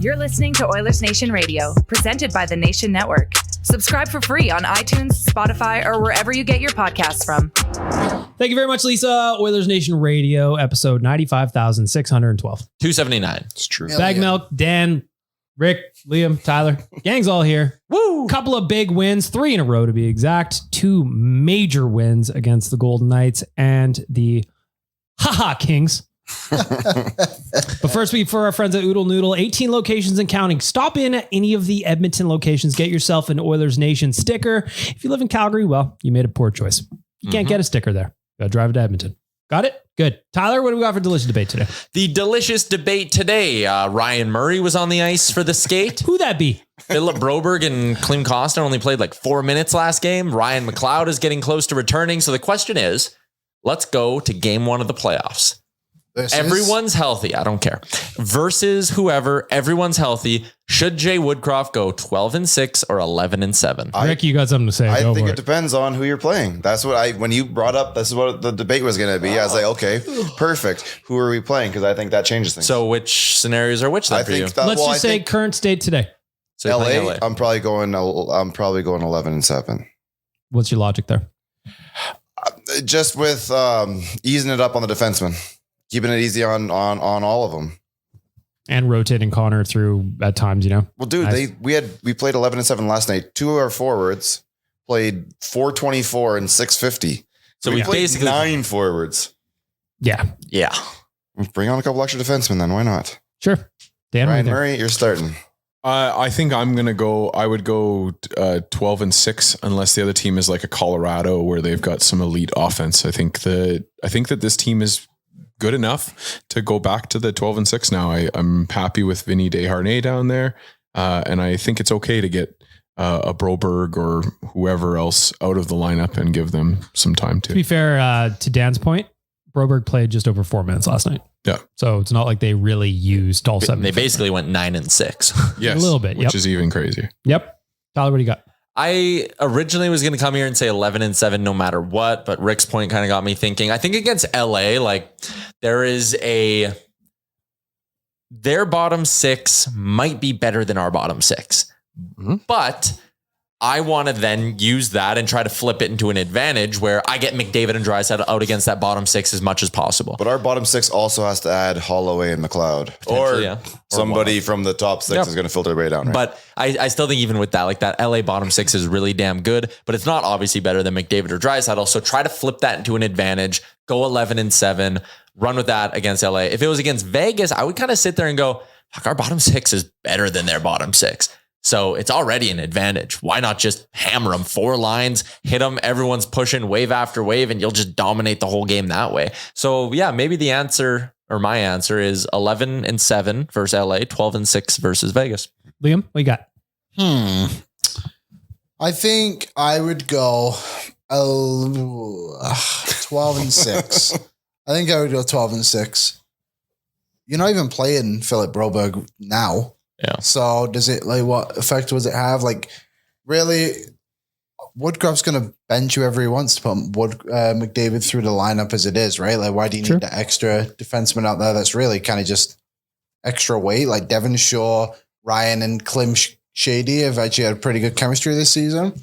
You're listening to Oilersnation Radio, presented by the Nation Network. Subscribe for free on iTunes, Spotify, or wherever you get your podcasts from. Thank you very much, Lisa. Oilersnation Radio, episode 95,612. 279. It's true. Bag Milk, Dan, Rick, Liam, Tyler. Gang's all here. Woo! Couple of big wins, 3 in a row to be exact. 2 major wins against the Golden Knights and the Kings. But first, for our friends at Oodle Noodle, 18 locations and counting. Stop in at any of the Edmonton locations. Get yourself an Oilers Nation sticker. If you live in Calgary, well, you made a poor choice. You can't get a sticker there. Gotta drive it to Edmonton. Got it? Good. Tyler, what do we got for delicious debate today? The delicious debate today. Ryan Murray was on the ice for the skate. Who that be? Philip Broberg and Klim Kostin only played like 4 minutes last game. Ryan McLeod is getting close to returning. So the question is, let's go to game 1 of the playoffs. Everyone's healthy. I don't care. Versus whoever, everyone's healthy. Should Jay Woodcroft go 12-6 or 11-7? Rick, you got something to say. I think it depends on who you're playing. That's what when you brought up, this is what the debate was going to be. I was like, okay, perfect. Who are we playing? Because I think that changes things. So which scenarios are which then for you? Let's just say current state today. So LA, I'm probably going 11-7. What's your logic there? Just with easing it up on the defenseman. Keeping it easy on all of them. And rotating Connor through at times, you know? Well, dude, nice. we played 11-7 last night. 2 of our forwards played 424 and 650. So we played basically 9 forwards. Yeah. Yeah. Bring on a couple extra defensemen then. Why not? Sure. Dan, Ryan Murray, you're starting. I think I would go 12-6 unless the other team is like a Colorado where they've got some elite offense. I think that this team is good enough to go back to the 12-6 now. I'm happy with Vinny Desharnais down there. And I think it's okay to get a Broberg or whoever else out of the lineup and give them some time to be fair, to Dan's point, Broberg played just over 4 minutes last night. Yeah. So it's not like they really used all 7. They basically went 9-6. Yes. A little bit. Which is even crazy. Yep. Tyler, what do you got? I originally was going to come here and say 11-7 no matter what, but Rick's point kind of got me thinking. I think against LA, like their bottom 6 might be better than our bottom 6, but I want to then use that and try to flip it into an advantage where I get McDavid and Draisaitl out against that bottom 6 as much as possible. But our bottom 6 also has to add Holloway and McLeod. Or somebody from the top 6 is going to filter their way down. Right? But I still think even with that, like that LA bottom 6 is really damn good, but it's not obviously better than McDavid or Draisaitl. So try to flip that into an advantage, go 11-7, run with that against LA. If it was against Vegas, I would kind of sit there and go, fuck, our bottom 6 is better than their bottom 6. So it's already an advantage. Why not just hammer them 4 lines, hit them, everyone's pushing wave after wave, and you'll just dominate the whole game that way. So yeah, maybe the answer or my answer is 11-7 versus LA, 12-6 versus Vegas. Liam, what you got? I think I would go 12-6. I think I would go 12-6. You're not even playing Philip Broberg now. Yeah. So does it, like, what effect does it have? Like, really, Woodcroft's going to bench you every once to put McDavid through the lineup as it is, right? Like, why do you need the extra defenseman out there that's really kind of just extra weight? Like Devon Shaw, Ryan, and Klim Shady have actually had pretty good chemistry this season.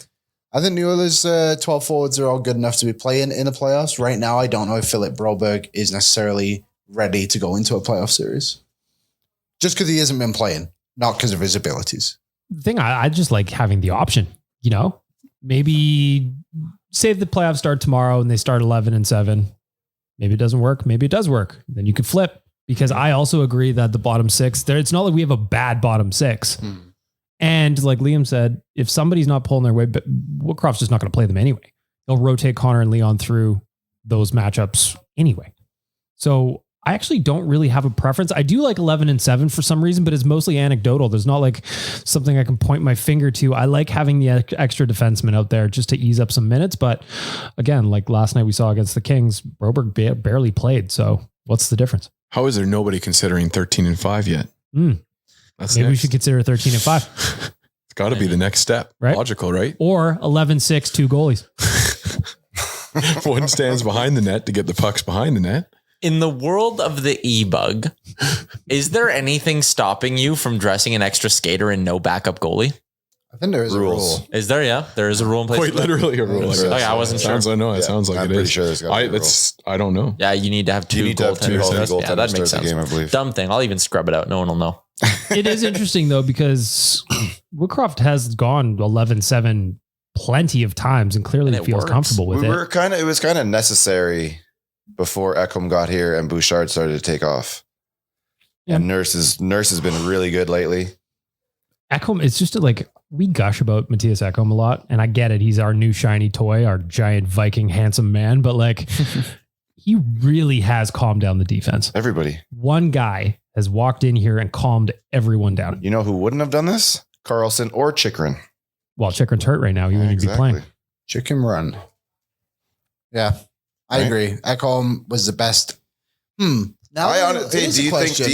I think the Oilers' 12 forwards are all good enough to be playing in the playoffs. Right now, I don't know if Philip Broberg is necessarily ready to go into a playoff series. Just because he hasn't been playing. Not because of his abilities. The thing, I just like having the option, you know, maybe say the playoffs start tomorrow and they start 11-7. Maybe it doesn't work. Maybe it does work. Then you could flip, because I also agree that the bottom 6 there, it's not like we have a bad bottom 6. And like Liam said, if somebody's not pulling their weight, but Woodcroft's just not going to play them anyway. They'll rotate Connor and Leon through those matchups anyway. So I actually don't really have a preference. I do like 11-7 for some reason, but it's mostly anecdotal. There's not like something I can point my finger to. I like having the extra defenseman out there just to ease up some minutes. But again, like last night we saw against the Kings, Broberg barely played. So what's the difference? How is there nobody considering 13-5 yet? Maybe we should consider 13-5. It's got to be the next step. Right? Logical, right? Or 11-6, 2 goalies. One stands behind the net to get the pucks behind the net. In the world of the e-bug, is there anything stopping you from dressing an extra skater and no backup goalie? I think there is Rules. a rule. Is there? Yeah, there is a rule in place. Quite literally a rule. Okay, I wasn't sure. I know it sounds like I'm it pretty is. sure there's gotta be a rule. I don't know. Yeah, you need to have two goaltenders. goaltenders Yeah, that start makes the sense. game, I believe. Dumb thing. I'll even scrub it out. No one will know. It is interesting though, because Woodcroft has gone 11-7 plenty of times and clearly And it feels works. comfortable with it. It was kind of necessary before Ekholm got here and Bouchard started to take off. Yeah. And Nurse has been really good lately. Ekholm, it's just like, we gush about Matthias Ekholm a lot, and I get it. He's our new shiny toy, our giant Viking handsome man, but like he really has calmed down the defense. Everybody. One guy has walked in here and calmed everyone down. You know who wouldn't have done this? Carlson or Chikrin. Well, Chikrin's hurt right now. He wouldn't be playing. Chicken run. Yeah, I agree. Ekholm was the best. Now, Do you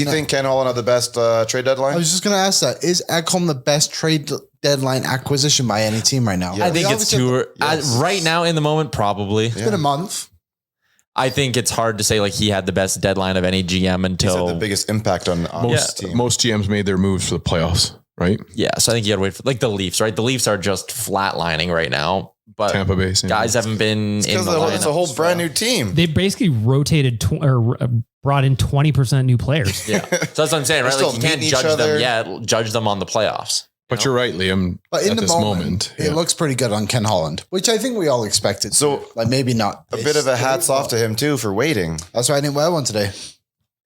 think Ken Holland had the best trade deadline? I was just going to ask that. Is Ekholm the best trade deadline acquisition by any team right now? Yeah. I think it's too Yes. right now in the moment. Probably. It's been a month. I think it's hard to say like he had the best deadline of any GM He's had until the biggest impact on this team. Most GMs made their moves for the playoffs, right? yeah. So I think you got to wait for like the Leafs, right? The Leafs are just flatlining right now, but Tampa Bay. same. guys haven't been in Because the it's a whole lineup. brand new team. They basically rotated brought in 20% new players. Yeah, so that's what I'm saying, right? They're Like you still can't meeting each judge them other. yet. Judge them on the playoffs. But you're right, Liam. But in at the this moment, it looks pretty good on Ken Holland, which I think we all expected. So, like maybe not. A bit of a hats off to him too for waiting. That's why I didn't wear one today.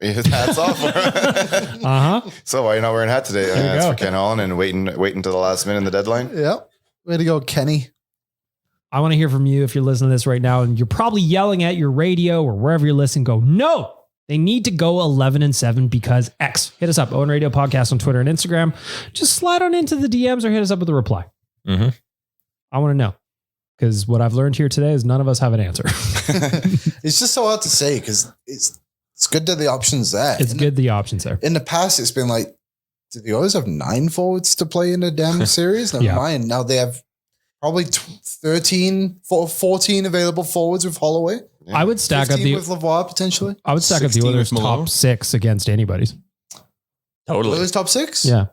Hats off. Uh-huh. So why are you not wearing a hat today? There you That's go. for Ken Holland and waiting to the last minute in the deadline. Yeah. Way to go, Kenny. I want to hear from you if you're listening to this right now and you're probably yelling at your radio or wherever you're listening. Go, no, they need to go 11-7 because X. Hit us up, Owen Radio Podcast on Twitter and Instagram. Just slide on into the DMs or hit us up with a reply. Mm-hmm. I want to know, because what I've learned here today is none of us have an answer. It's just so hard to say because it's good that the option's there. It's good the options there. In the past, it's been like, did the Oilers have 9 forwards to play in a damn series? Never Yeah. mind. Now they have probably 14 available forwards with Holloway. I would stack up 15 with Lavoie potentially. I would stack up the 16 Oilers with Malone. top 6 against anybody's. Totally. Oilers top 6? Yeah.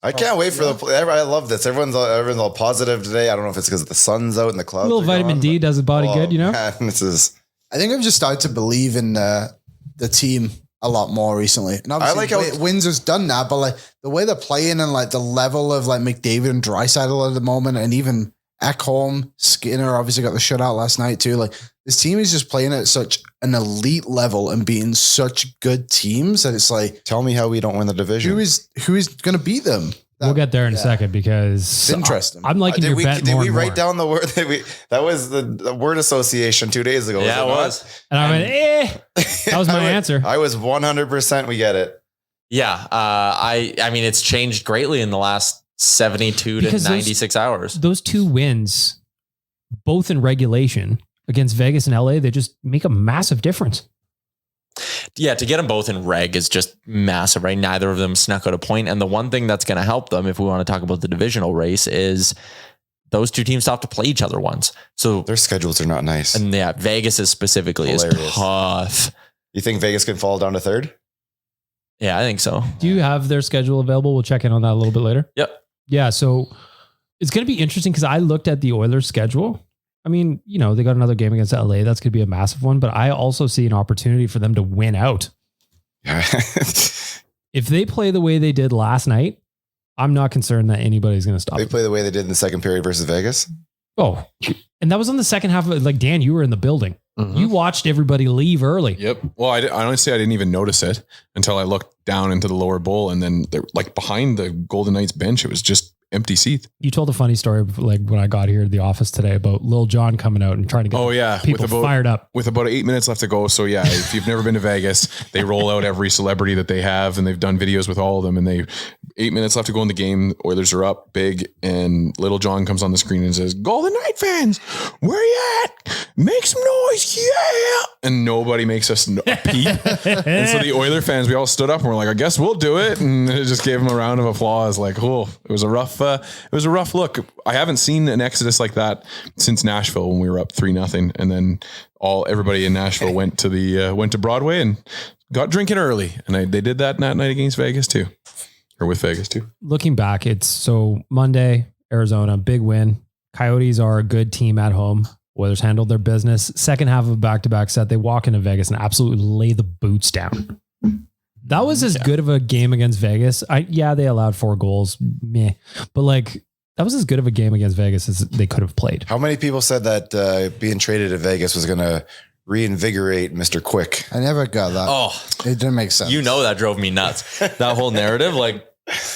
I can't wait for I love this. Everyone's all positive today. I don't know if it's because the sun's out and the A clouds. little are vitamin gone, D but- does the body good, you know? Man, this is. I think I've just started to believe in the team a lot more recently. And obviously, I like how- Windsor's done that, but like the way they're playing and like the level of like McDavid and Draisaitl at the moment, and even Ekholm, Skinner obviously got the shutout last night too. Like this team is just playing at such an elite level and beating such good teams that it's like, Tell me how we don't win the division. who is going to beat them? We'll get there in a second because It's interesting. I'm liking your bet Did more we and write more. down the word that was the word association 2 days ago? Yeah, it not? was. And I went, that was my answer. I was 100%. We get it. Yeah. I mean, it's changed greatly in the last 72 Because to 96 hours. Those 2 wins, both in regulation against Vegas and LA, they just make a massive difference. Yeah, to get them both in reg is just massive, right? Neither of them snuck out a point. And the one thing that's going to help them, if we want to talk about the divisional race, is those 2 teams still have to play each other once. So Their schedules are not nice. and yeah, Vegas is specifically Hilarious. is tough. You think Vegas can fall down to 3rd? Yeah, I think so. Do you have their schedule available? We'll check in on that a little bit later. Yep. Yeah, so it's going to be interesting because I looked at the Oilers schedule. I mean, you know, they got another game against LA. That's going to be a massive one, but I also see an opportunity for them to win out. If they play the way they did last night, I'm not concerned that anybody's going to stop They them. play the way they did in the second period versus Vegas. Oh, and that was on the second half of like, Dan, you were in the building. Mhm. You watched everybody leave early. Yep. Well, I honestly, I didn't even notice it until I looked down into the lower bowl, and then like behind the Golden Knights bench, it was just empty seats. You told a funny story of, like when I got here to the office today about Lil Jon coming out and trying to get Oh yeah, people fired up. with about 8 minutes left to go. So yeah, if you've never been to Vegas, they roll out every celebrity that they have, and they've done videos with all of them, and they 8 minutes left to go in the game. Oilers are up big, and Little John comes on the screen and says, "Golden Knight fans, where you at? Make some noise, yeah!" And nobody makes us a peep. And so the Oiler fans, we all stood up and we're like, "I guess we'll do it." And it just gave him a round of applause. Like, oh, it was a rough look. I haven't seen an exodus like that since Nashville when we were up 3-0, and then everybody in Nashville went to Broadway and got drinking early, and they did that night against Vegas too. Or with Vegas too. Looking back, it's so Monday, Arizona, big win. Coyotes are a good team at home. Oilers handled their business. Second half of a back-to-back set, they walk into Vegas and absolutely lay the boots down. That was as good of a game against Vegas. They allowed 4 goals, meh. But like, that was as good of a game against Vegas as they could have played. How many people said that being traded to Vegas was going to reinvigorate Mr. Quick? I never got that. Oh, it didn't make sense. That drove me nuts. That whole narrative, like,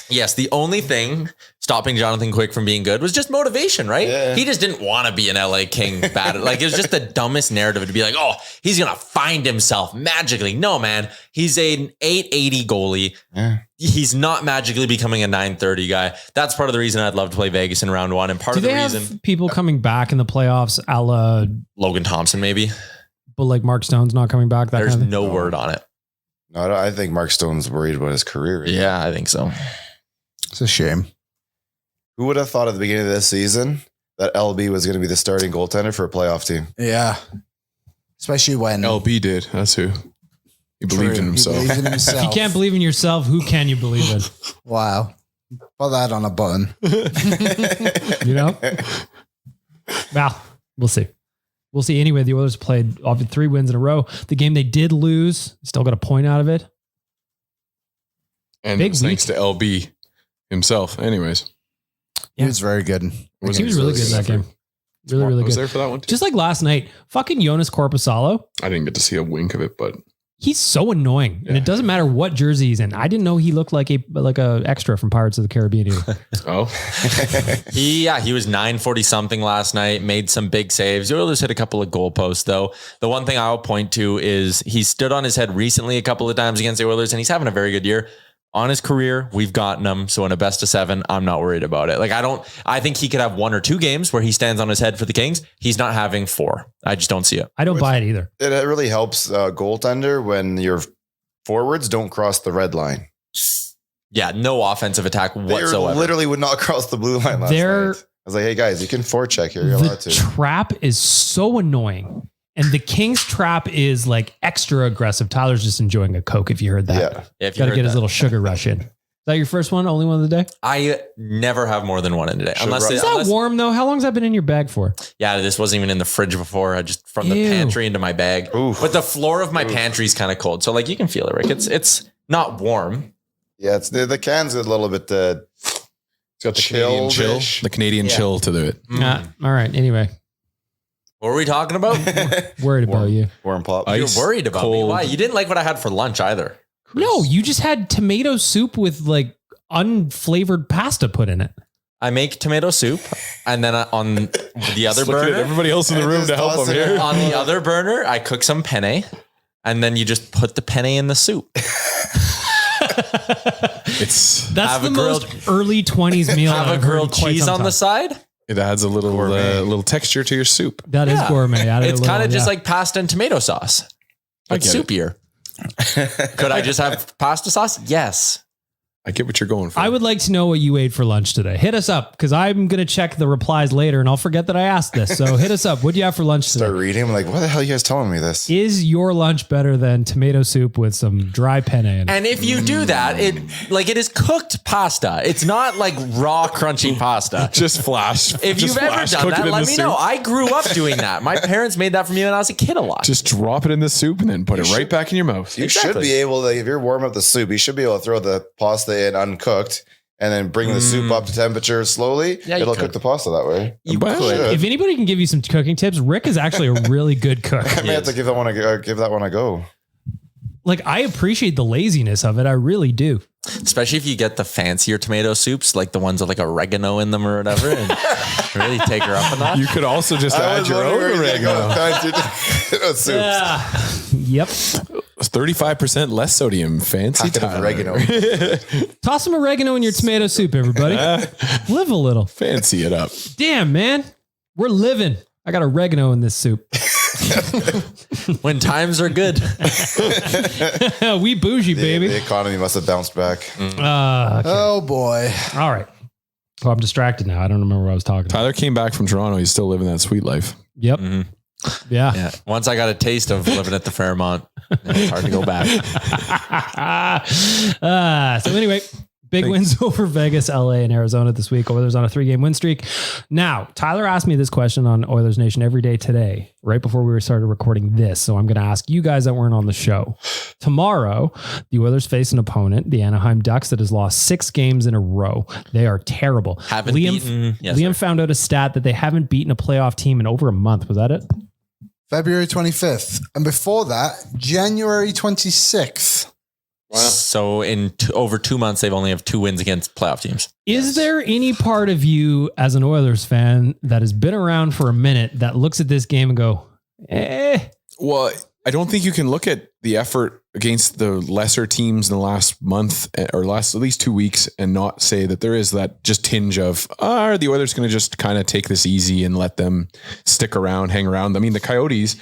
yes, the only thing stopping Jonathan Quick from being good was just motivation, right? Yeah. He just didn't want to be an LA King bad. Like, it was just the dumbest narrative to be like, oh, he's going to find himself magically. No, man, he's an 880 goalie. Yeah. He's not magically becoming a 930 guy. That's part of the reason I'd love to play Vegas in round 1. And part of the reason people coming back in the playoffs, a la Logan Thompson, maybe. But like Mark Stone's not coming back. There's kind of no word on it. No, I think Mark Stone's worried about his career. Yeah, I think so. It's a shame. Who would have thought at the beginning of this season that LB was going to be the starting goaltender for a playoff team? Yeah. Especially when LB did. That's who. He believed in himself. He believed in himself. If you can't believe in yourself, who can you believe in? Wow. Put that on a button. You know? Well, we'll see. We'll see. Anyway, the Oilers played off 3 wins in a row. The game they did lose, still got a point out of it. And thanks to LB himself. Anyways. He was very good. He was really good in that game. Really good. I was there for that one too. Just like last night, fucking Jonas Korpisalo. I didn't get to see a wink of it, but he's so annoying. Yeah. And it doesn't matter what jersey he's in. I didn't know he looked like a extra from Pirates of the Caribbean. Oh. He was 940 something last night, made some big saves. The Oilers hit a couple of goalposts though. The one thing I'll point to is he stood on his head recently a couple of times against the Oilers, and he's having a very good year. On his career, we've gotten him. So in a best of 7, I'm not worried about it. Like, I think he could have 1 or 2 games where he stands on his head for the Kings. He's not having 4. I just don't see it. I don't buy it either. It really helps goaltender when your forwards don't cross the red line. Yeah, no offensive attack whatsoever. They literally would not cross the blue line last night. I was like, hey guys, you can forecheck here. You're allowed to. The trap is so annoying. And the Kings trap is like extra aggressive. Tyler's just enjoying a Coke if you heard that. Yeah. Got to get his little sugar rush in. Is that your first one? Only one of the day? I never have more than one in a day. Is that warm though? How long has that been in your bag for? Yeah, this wasn't even in the fridge before. I just from the pantry into my bag. Oof. But the floor of my pantry is kind of cold. So like you can feel it, Rick. It's not warm. Yeah, it's the can's a little bit it's got the Canadian chill. The Canadian chill to it. All right. Anyway. What were we talking about? Worried about you. Warm pop. You're worried about me. Why? You didn't like what I had for lunch either. Chris. No, you just had tomato soup with like unflavored pasta put in it. I make tomato soup, and then on the other burner, everybody else in the room to help him here. On the other burner, I cook some penne, and then you just put the penne in the soup. That's the most early 20s meal. Have a grilled cheese on the side. It adds a little texture to your soup. That is gourmet. It's kind of just like pasta and tomato sauce, but soupier. Could I just have pasta sauce? Yes. I get what you're going for. I would like to know what you ate for lunch today. Hit us up because I'm going to check the replies later and I'll forget that I asked this. So hit us up. What do you have for lunch today? Start reading. I'm like, why the hell are you guys telling me this? Is your lunch better than tomato soup with some dry penne in it? And if you do that, it is cooked pasta. It's not like raw, crunchy pasta. Just flash. If you've ever done that, let me know. I grew up doing that. My parents made that for me when I was a kid a lot. Just drop it in the soup and then put it right back in your mouth. You should be able to, if you're warming up the soup, you should be able to throw the pasta in uncooked and then bring the soup up to temperature slowly. Yeah, it'll cook the pasta that way. You could. If anybody can give you some cooking tips, Rick is actually a really good cook. I may have to give that one a go. Like, I appreciate the laziness of it. I really do. Especially if you get the fancier tomato soups, like the ones with like oregano in them or whatever, and really take her up a notch. You could also just add your own oregano. Soups. Yep. 35% less sodium. Fancy Packet of Tyler. oregano. Toss some oregano in your tomato soup, everybody. Live a little. Fancy it up. Damn, man. We're living. I got oregano in this soup. When times are good. We bougie, baby. The economy must have bounced back. Okay. Oh boy. All right. Well, I'm distracted now. I don't remember what I was talking about. Tyler came back from Toronto. He's still living that sweet life. Yep. Yeah. Yeah. Once I got a taste of living at the Fairmont, it's hard to go back. So anyway, big wins over Vegas, LA, and Arizona this week. Oilers on a 3-game win streak. Now, Tyler asked me this question on Oilers Nation every day today, right before we started recording this. So I'm going to ask you guys that weren't on the show. Tomorrow, the Oilers face an opponent, the Anaheim Ducks, that has lost 6 games in a row. They are terrible. Liam found out a stat that they haven't beaten a playoff team in over a month. Was that it? February 25th. And before that, January 26th. Wow. So in over 2 months, they've only have 2 wins against playoff teams. Is there any part of you as an Oilers fan that has been around for a minute that looks at this game and go, Well, I don't think you can look at the effort against the lesser teams in the last month or last at least 2 weeks and not say that there is that just tinge of, are the Oilers going to just kind of take this easy and let them stick around, hang around? I mean, the Coyotes,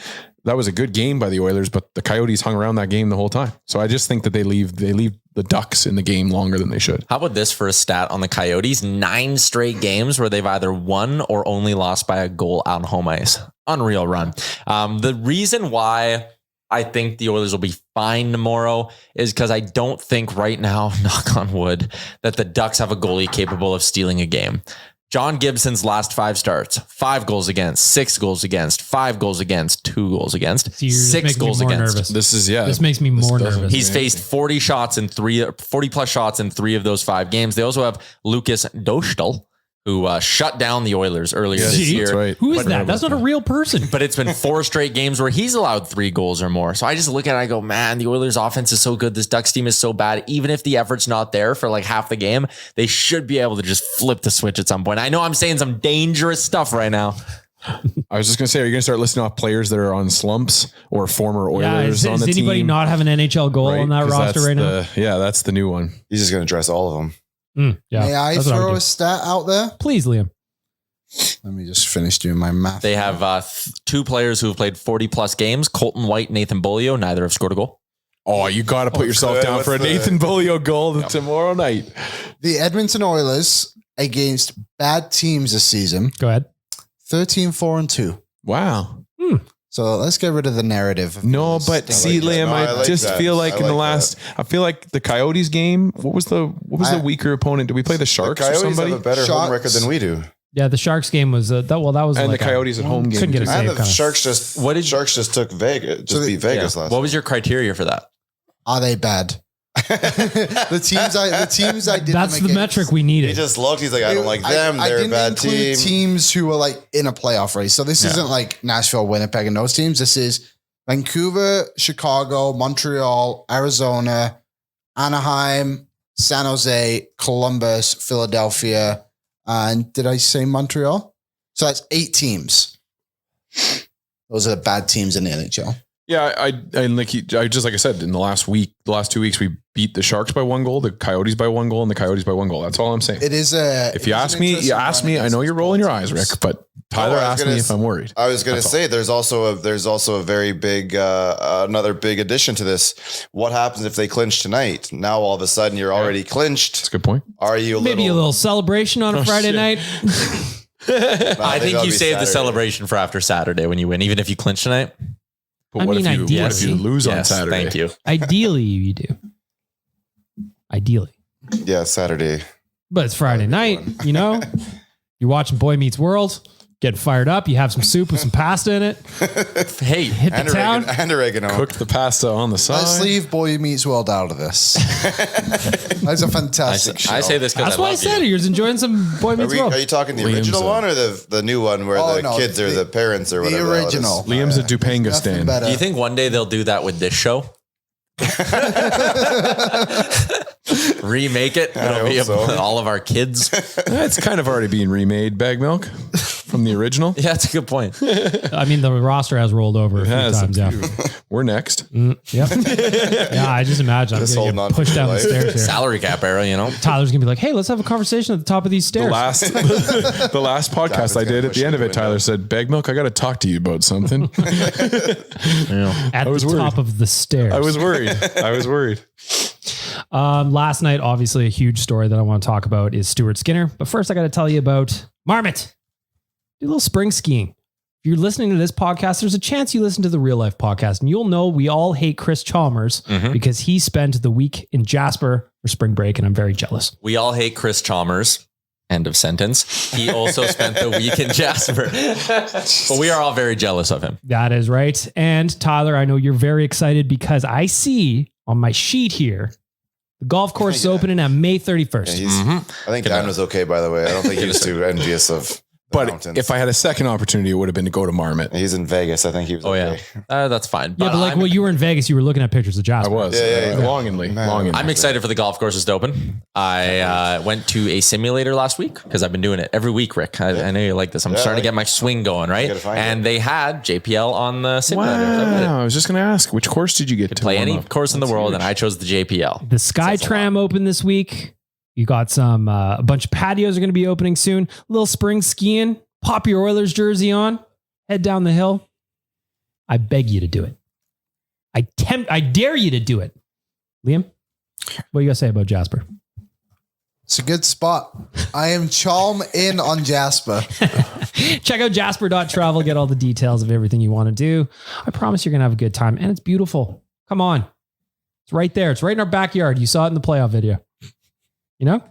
that was a good game by the Oilers, but the Coyotes hung around that game the whole time. So I just think that they leave the Ducks in the game longer than they should. How about this for a stat on the Coyotes? 9 straight games where they've either won or only lost by a goal on home ice. Unreal run. The reason why I think the Oilers will be fine tomorrow is because I don't think right now, knock on wood, that the Ducks have a goalie capable of stealing a game. John Gibson's last 5 starts, 5 goals against, 6 goals against, 5 goals against, 2 goals against, 6 goals against. Nervous. This makes me more nervous. He's faced 40 plus shots in 3 of those 5 games. They also have Lucas Dostal, who shut down the Oilers earlier this year. That's right. Who is that? That's not a real person. But it's been 4 straight games where he's allowed 3 goals or more. So I just look at it and I go, man, the Oilers offense is so good. This Ducks team is so bad. Even if the effort's not there for like half the game, they should be able to just flip the switch at some point. I know I'm saying some dangerous stuff right now. I was just going to say, are you going to start listing off players that are on slumps or former Oilers on the team? Does anybody not have an NHL goal on that roster right now? Yeah, that's the new one. He's just going to dress all of them. May I throw a stat out there? Please, Liam. Let me just finish doing my math. They have 2 players who have played 40 plus games. Colton White, Nathan Beaulieu. Neither have scored a goal. Oh, you got to put yourself down for a Nathan Beaulieu goal tomorrow night. The Edmonton Oilers against bad teams this season. Go ahead. 13-4-2. Wow. So let's get rid of the narrative. No, but see, Liam, I just feel like in the last, I feel like the Coyotes game. What was the weaker opponent? Did we play the Sharks The or Coyotes somebody? have a better home record than we do. Yeah, the Sharks game was that was and like the Coyotes at home game. Couldn't get a And save. the Sharks just took Vegas, beat Vegas last. What was your criteria for that? Are they bad? the teams I did. That's the metric we needed. He just looked. He's like, I don't like them. They're a bad team. Teams who are like in a playoff race. So this isn't like Nashville, Winnipeg, and those teams. This is Vancouver, Chicago, Montreal, Arizona, Anaheim, San Jose, Columbus, Philadelphia, and did I say Montreal? So that's 8 teams. Those are the bad teams in the NHL. Yeah, I just like I said, in the last 2 weeks, we beat the Sharks by 1 goal, the Coyotes by 1 goal, and the Coyotes by 1 goal. That's all I'm saying. It is if you ask me, I know you're rolling your eyes, Rick, but Tyler asked me if I'm worried. I was going to say there's also a very big another big addition to this. What happens if they clinch tonight? Now all of a sudden you're already clinched. That's a good point. Are you maybe a little celebration on a Friday night? I think you save the celebration for after Saturday when you win, even if you clinch tonight. But what if you lose on Saturday? Thank you. Ideally, you do. Ideally. Yeah, Saturday. But it's Friday night, you know? You're watching Boy Meets World, getting fired up. You have some soup with some pasta in it. Hey, hit the town. And oregano. Cook the pasta on the side. Let's leave Boy Meets World out of this. That's a fantastic show. I say this because that's why I said it. You're enjoying some Boy Meets World. Are you talking the original one or the new one where kids are the parents or whatever? The original. Liam's a Dupanga stand. Do you think one day they'll do that with this show? Remake it. It'll be all of our kids. It's kind of already being remade, Bag Milk, from the original. Yeah, that's a good point. I mean, the roster has rolled over a few times. Yeah, we're next. Yep. Yeah, I just imagine I'm going to get pushed down the stairs here. Salary cap era, you know. Tyler's going to be like, "Hey, let's have a conversation at the top of these stairs." The last podcast I did, at the end of it, Tyler said, "Bag Milk, I got to talk to you about something." At the top of the stairs. I was worried. Last night, obviously, a huge story that I want to talk about is Stuart Skinner. But first, I got to tell you about Marmot. Do a little spring skiing. If you're listening to this podcast, there's a chance you listen to the Real Life podcast, and you'll know we all hate Chris Chalmers because he spent the week in Jasper for spring break, and I'm very jealous. We all hate Chris Chalmers. End of sentence. He also spent the week in Jasper. But we are all very jealous of him. That is right. And Tyler, I know you're very excited because I see on my sheet here, the golf course is opening on May 31st. Yeah, I think Dan was okay, by the way. I don't think he was too envious of the mountains. If I had a second opportunity, it would have been to go to Marmot. He's in Vegas. I think he was okay. Yeah. That's fine. Yeah, but like when you were in Vegas, you were looking at pictures of Jasper. I was. Longingly. I'm excited for the golf courses to open. I went to a simulator last week because I've been doing it every week, Rick. I know you like this. I'm starting to get my swing going, right? And they had JPL on the simulator. Wow. I was just going to ask, which course did you get to play? Any course in the world, and I chose the JPL. The Sky Tram opened this week. You got some, a bunch of patios are going to be opening soon. A little spring skiing. Pop your Oilers jersey on. Head down the hill. I beg you to do it. I dare you to do it. Liam, what do you got to say about Jasper? It's a good spot. I am Chalm in on Jasper. Check out jasper.travel. Get all the details of everything you want to do. I promise you're going to have a good time. And it's beautiful. Come on. It's right there. It's right in our backyard. You saw it in the playoff video. You know?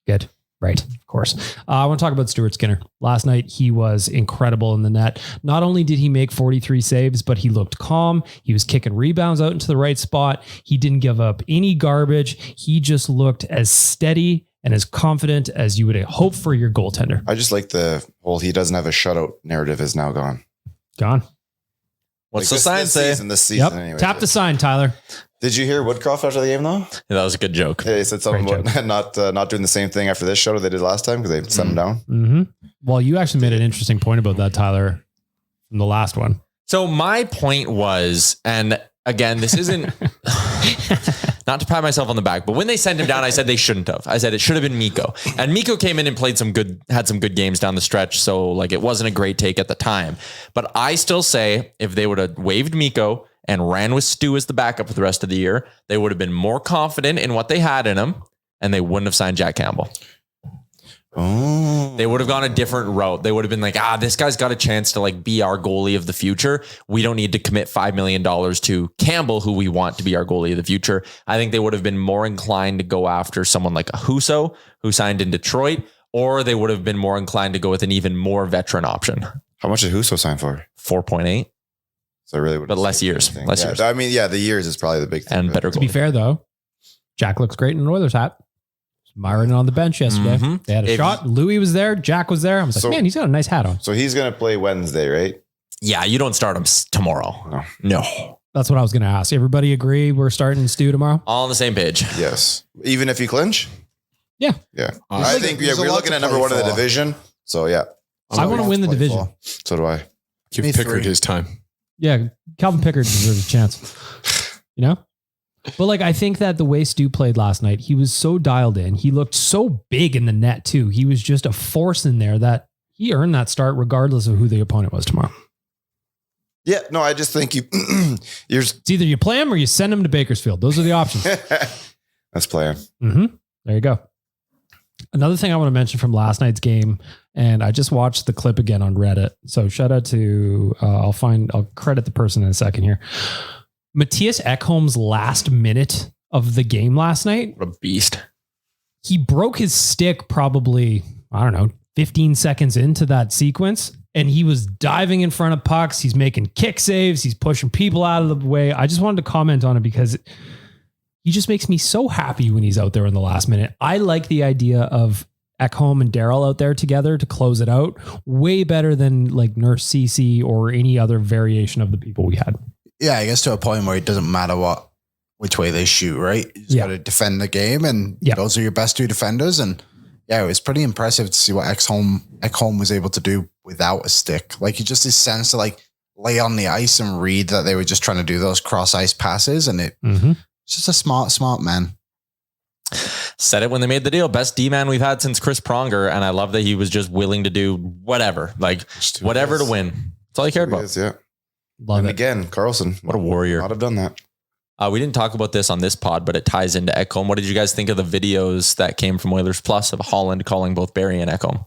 Good. Right. Of course. I want to talk about Stuart Skinner. Last night, he was incredible in the net. Not only did he make 43 saves, but he looked calm. He was kicking rebounds out into the right spot. He didn't give up any garbage. He just looked as steady and as confident as you would hope for your goaltender. I just like the whole he doesn't have a shutout narrative is now gone. Gone. What's the sign say? This season anyway. Tap the sign, Tyler. Did you hear Woodcroft after the game though? Yeah, that was a good joke. Yeah, he said something about not doing the same thing after this show that they did last time because they sent him down. Mm-hmm. Well, you actually made an interesting point about that, Tyler, from the last one. So my point was, and again, this isn't not to pat myself on the back, but when they sent him down, I said they shouldn't have. I said it should have been Mikko. And Mikko came in and had some good games down the stretch. So like it wasn't a great take at the time. But I still say if they would have waived Mikko and ran with Stu as the backup for the rest of the year, they would have been more confident in what they had in him, and they wouldn't have signed Jack Campbell. Oh. They would have gone a different route. They would have been like, this guy's got a chance to like be our goalie of the future. We don't need to commit $5 million to Campbell, who we want to be our goalie of the future. I think they would have been more inclined to go after someone like a Husso, who signed in Detroit, or they would have been more inclined to go with an even more veteran option. How much did Husso sign for? 4.8. So I really would. But less years. Less years. I mean, the years is probably the big thing. And better goalie. To be fair, though, Jack looks great in an Oilers hat. Myron on the bench yesterday. They had a shot. Louis was there. Jack was there. I was like, man, he's got a nice hat on. So he's going to play Wednesday, right? Yeah, you don't start him tomorrow. No. That's what I was going to ask. Everybody agree we're starting Stu tomorrow? All on the same page. Yes. Even if you clinch? Yeah. Yeah. I think we're looking at number one in the division. So, yeah. I want to win the division. So do I. Give Pickard his time. Yeah. Calvin Pickard deserves a chance. You know? But like, I think that the way Stu played last night, he was so dialed in. He looked so big in the net too. He was just a force in there that he earned that start regardless of who the opponent was tomorrow. Yeah, no, I just think it's either you play him or you send him to Bakersfield. Those are the options. Let's play him. Mm-hmm. There you go. Another thing I want to mention from last night's game, and I just watched the clip again on Reddit. So shout out to, I'll credit the person in a second here. Matthias Ekholm's last minute of the game last night. What a beast. He broke his stick probably, 15 seconds into that sequence. And he was diving in front of pucks. He's making kick saves. He's pushing people out of the way. I just wanted to comment on it because he just makes me so happy when he's out there in the last minute. I like the idea of Ekholm and Darryl out there together to close it out way better than like Nurse CC or any other variation of the people we had. Yeah, I guess to a point where it doesn't matter what which way they shoot, right? You just got to defend the game, and those are your best two defenders. And yeah, it was pretty impressive to see what Ekholm was able to do without a stick. Like, he just his sense to like lay on the ice and read that they were just trying to do those cross ice passes, and it's just a smart man. Said it when they made the deal. Best D-man we've had since Chris Pronger, and I love that he was just willing to do whatever, like whatever to win. That's all he cared about. Love it. Again, Carlson, what a warrior! I'd have done that. We didn't talk about this on this pod, but it ties into Ekholm. What did you guys think of the videos that came from Oilers Plus of Holland calling both Barrie and Ekholm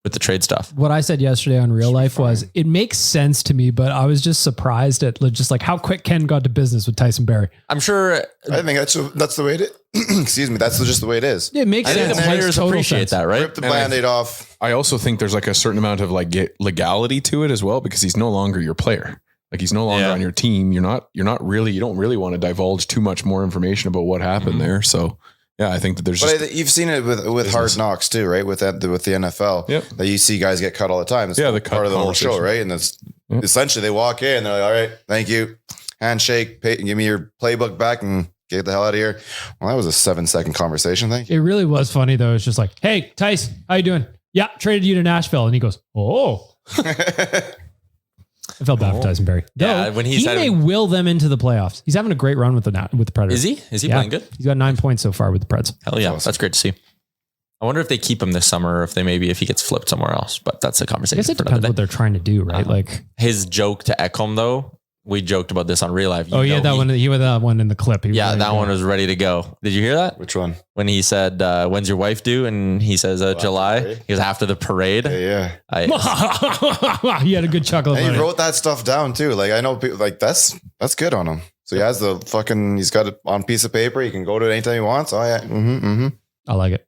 with the trade stuff? What I said yesterday on Real Life was it makes sense to me, but I was just surprised at just like how quick Ken got to business with Tyson Barrie. I'm sure. I think that's the way it is. Excuse me. That's just the way it is. Yeah, it makes sense. The players appreciate that, right? Rip the Band-Aid off. I also think there's like a certain amount of like legality to it as well, because he's no longer your player. Like, he's no longer on your team. You don't really want to divulge too much more information about what happened there. So yeah, I think that there's you've seen it with Hard Knocks too, right? With the NFL, that you see guys get cut all the time. It's the part of the whole show, right? And that's essentially they walk in, they're like, all right, thank you. Handshake, give me your playbook back and get the hell out of here. Well, that was a 7-second conversation. Thank you. It really was funny though. It's just like, hey, Tice, how you doing? Yeah, traded you to Nashville. And he goes, oh. I felt bad for Tyson Barrie. Yeah, when he may will them into the playoffs. He's having a great run with the Predators. Is he playing good? He's got 9 points so far with the Preds. Hell yeah, that's great to see. I wonder if they keep him this summer, or if he gets flipped somewhere else. But that's a conversation. I guess it depends what they're trying to do, right? Like his joke to Ekholm, though. We joked about this on Real Life. That one. He had that one in the clip. That one was ready to go. Did you hear that? Which one? When he said, "When's your wife due?" and he says, "July." He goes, "After the parade." Yeah. He had a good chuckle. And he wrote that stuff down too. Like, I know people like that's good on him. So he has he's got it on a piece of paper. He can go to it anytime he wants. Oh yeah. I like it.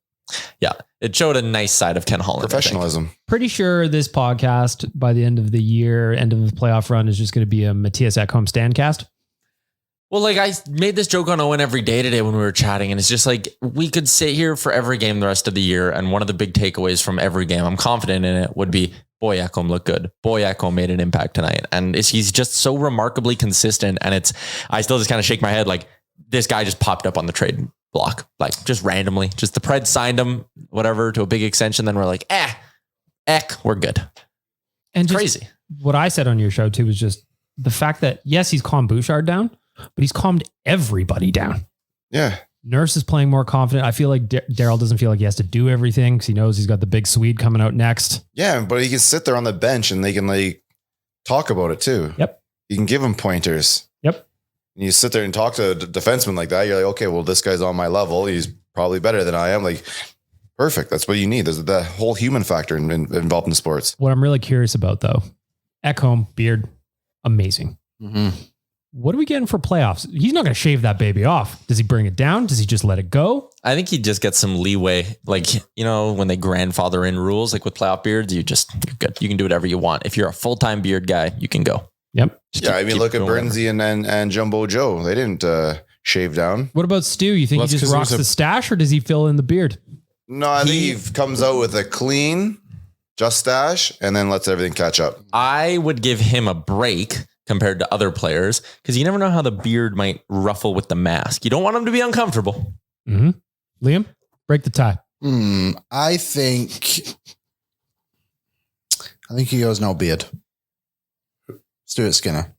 Yeah. It showed a nice side of Ken Holland. Professionalism. Pretty sure this podcast by the end of the year, end of the playoff run, is just going to be a Matthias Ekholm standcast. Well, like, I made this joke on Owen every day today when we were chatting, and it's just like, we could sit here for every game the rest of the year, and one of the big takeaways from every game, I'm confident in it, would be, boy, Ekholm looked good. Boy, Ekholm made an impact tonight. And he's just so remarkably consistent, and I still just kind of shake my head like, this guy just popped up on the trade block, like just randomly. Just the Preds signed him, whatever, to a big extension. Then we're like, we're good. And just crazy. What I said on your show too was just the fact that, yes, he's calmed Bouchard down, but he's calmed everybody down. Yeah. Nurse is playing more confident. I feel like Daryl doesn't feel like he has to do everything because he knows he's got the big Swede coming out next. Yeah, but he can sit there on the bench and they can like talk about it too. Yep. You can give him pointers. Yep. And you sit there and talk to a defenseman like that. You're like, okay, well, this guy's on my level. He's probably better than I am. Like, perfect. That's what you need. There's the whole human factor involved in sports. What I'm really curious about though, Ekholm, beard, amazing. Mm-hmm. What are we getting for playoffs? He's not going to shave that baby off. Does he bring it down? Does he just let it go? I think he just gets some leeway. Like, when they grandfather in rules, like with playoff beards, you're good. You can do whatever you want. If you're a full-time beard guy, you can go. Yep. Look at Bernsey and Jumbo Joe. They didn't shave down. What about Stu? You think he just rocks the stash, or does he fill in the beard? No, I think he comes out with a clean, just stash, and then lets everything catch up. I would give him a break compared to other players, because you never know how the beard might ruffle with the mask. You don't want him to be uncomfortable. Mm-hmm. Liam, break the tie. I think he goes no beard. Stuart Skinner.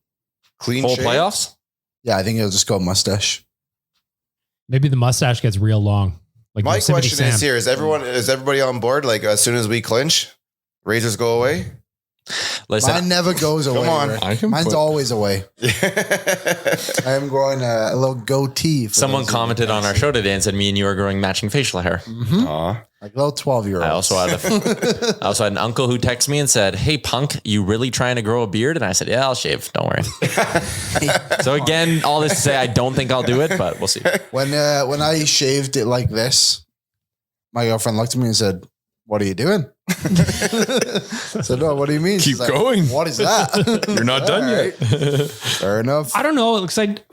Clean whole shave? Playoffs? Yeah, I think he'll just go mustache. Maybe the mustache gets real long. Like my Yosemite question Sam. is here: is everybody on board? Like, as soon as we clinch, razors go away? Listen, Mine never goes away. Come on. Mine's always away. I am growing a little goatee. Someone commented on our show today and said me and you are growing matching facial hair. Mm-hmm. Like little 12-year-olds. I also had an uncle who texted me and said, "Hey punk, you really trying to grow a beard?" And I said, "Yeah, I'll shave. Don't worry." So again, all this to say, I don't think I'll do it, but we'll see. When I shaved it like this, my girlfriend looked at me and said, "What are you doing?" I said, "No, what do you mean?" Keep going. What is that? You're not done yet. Fair enough. I don't know. It looks like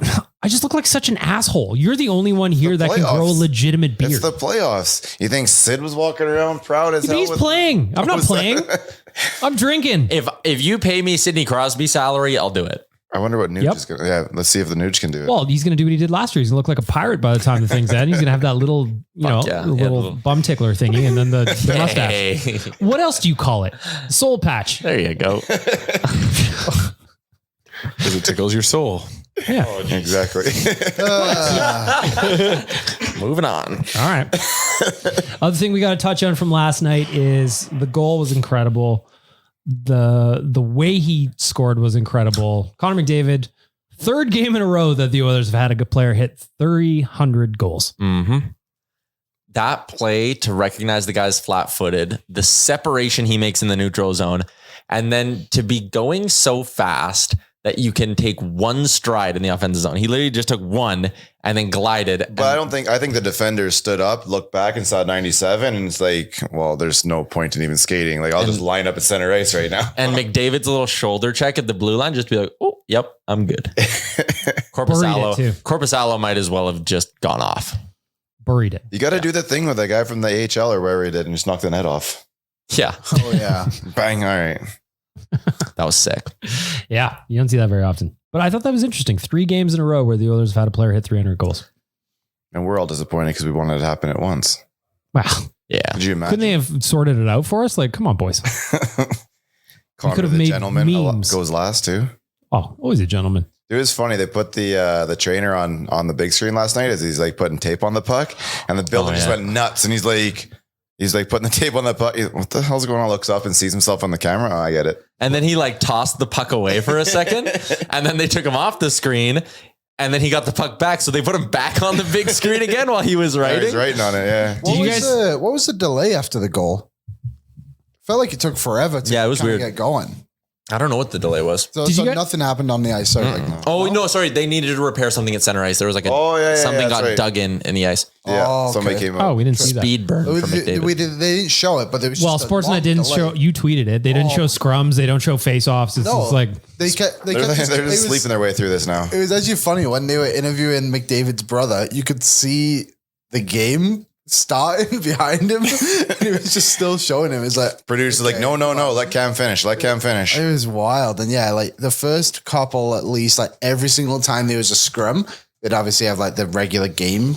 I just look like such an asshole. You're the only one here that can grow a legitimate beard. It's the playoffs. You think Sid was walking around proud as hell? He's playing. I'm not playing. I'm drinking. If you pay me Sidney Crosby salary, I'll do it. I wonder what Nuge is going to. Yeah, let's see if the Nuge can do it. Well, he's going to do what he did last year. He's going to look like a pirate by the time the thing's end. He's going to have that little, little bum tickler thingy, and then the mustache. What else do you call it? Soul patch. There you go. Because it tickles your soul. Yeah, exactly. Moving on. All right. Other thing we got to touch on from last night is the goal was incredible. The way he scored was incredible. Connor McDavid, third game in a row that the Oilers have had a good player hit 300 goals. Mm-hmm. That play to recognize the guy's flat-footed, the separation he makes in the neutral zone, and then to be going so fast that you can take one stride in the offensive zone. He literally just took one and then glided. But I think the defenders stood up, looked back and saw 97. And it's like, well, there's no point in even skating. Like I'll just line up at center ice right now. And McDavid's little shoulder check at the blue line, just be like, oh, yep, I'm good. Corpusalo might as well have just gone off. Buried it. You got to do the thing with that guy from the AHL or wherever he did and just knock the net off. Yeah. Oh yeah. Bang. All right. That was sick. Yeah, you don't see that very often. But I thought that was interesting. 3 games in a row where the Oilers have had a player hit 300 goals. And we're all disappointed because we wanted it to happen at once. Wow. Yeah. Could you imagine? Couldn't they have sorted it out for us? Like, come on, boys. Connor could have the made gentleman memes. goes last too. Oh, always a gentleman. It was funny. They put the trainer on the big screen last night as he's like putting tape on the puck, and the builder just went nuts. And he's like putting the tape on the puck. What the hell's going on? Looks up and sees himself on the camera. Oh, I get it. And then he like tossed the puck away for a second, and then they took him off the screen, and then he got the puck back. So they put him back on the big screen again while he was writing. Yeah, he's writing on it. Yeah. What was the delay after the goal? Felt like it took forever to it was weird. Get going. I don't know what the delay was. So nothing happened on the ice. So No, sorry. They needed to repair something at center ice. There was like something got dug in the ice. Yeah, somebody came up. Oh, we didn't see that. Speed burn from McDavid. They didn't show it, but there was Sportsnet didn't show. You tweeted it. They didn't show scrums. They don't show face-offs. It's just like they're just sleeping their way through this now. It was actually funny when they were interviewing McDavid's brother. You could see the game starting behind him, and he was just still showing him. It's like producer's like, no, let Cam finish. It was wild. And yeah, like the first couple, at least, like every single time there was a scrum, they'd obviously have like the regular game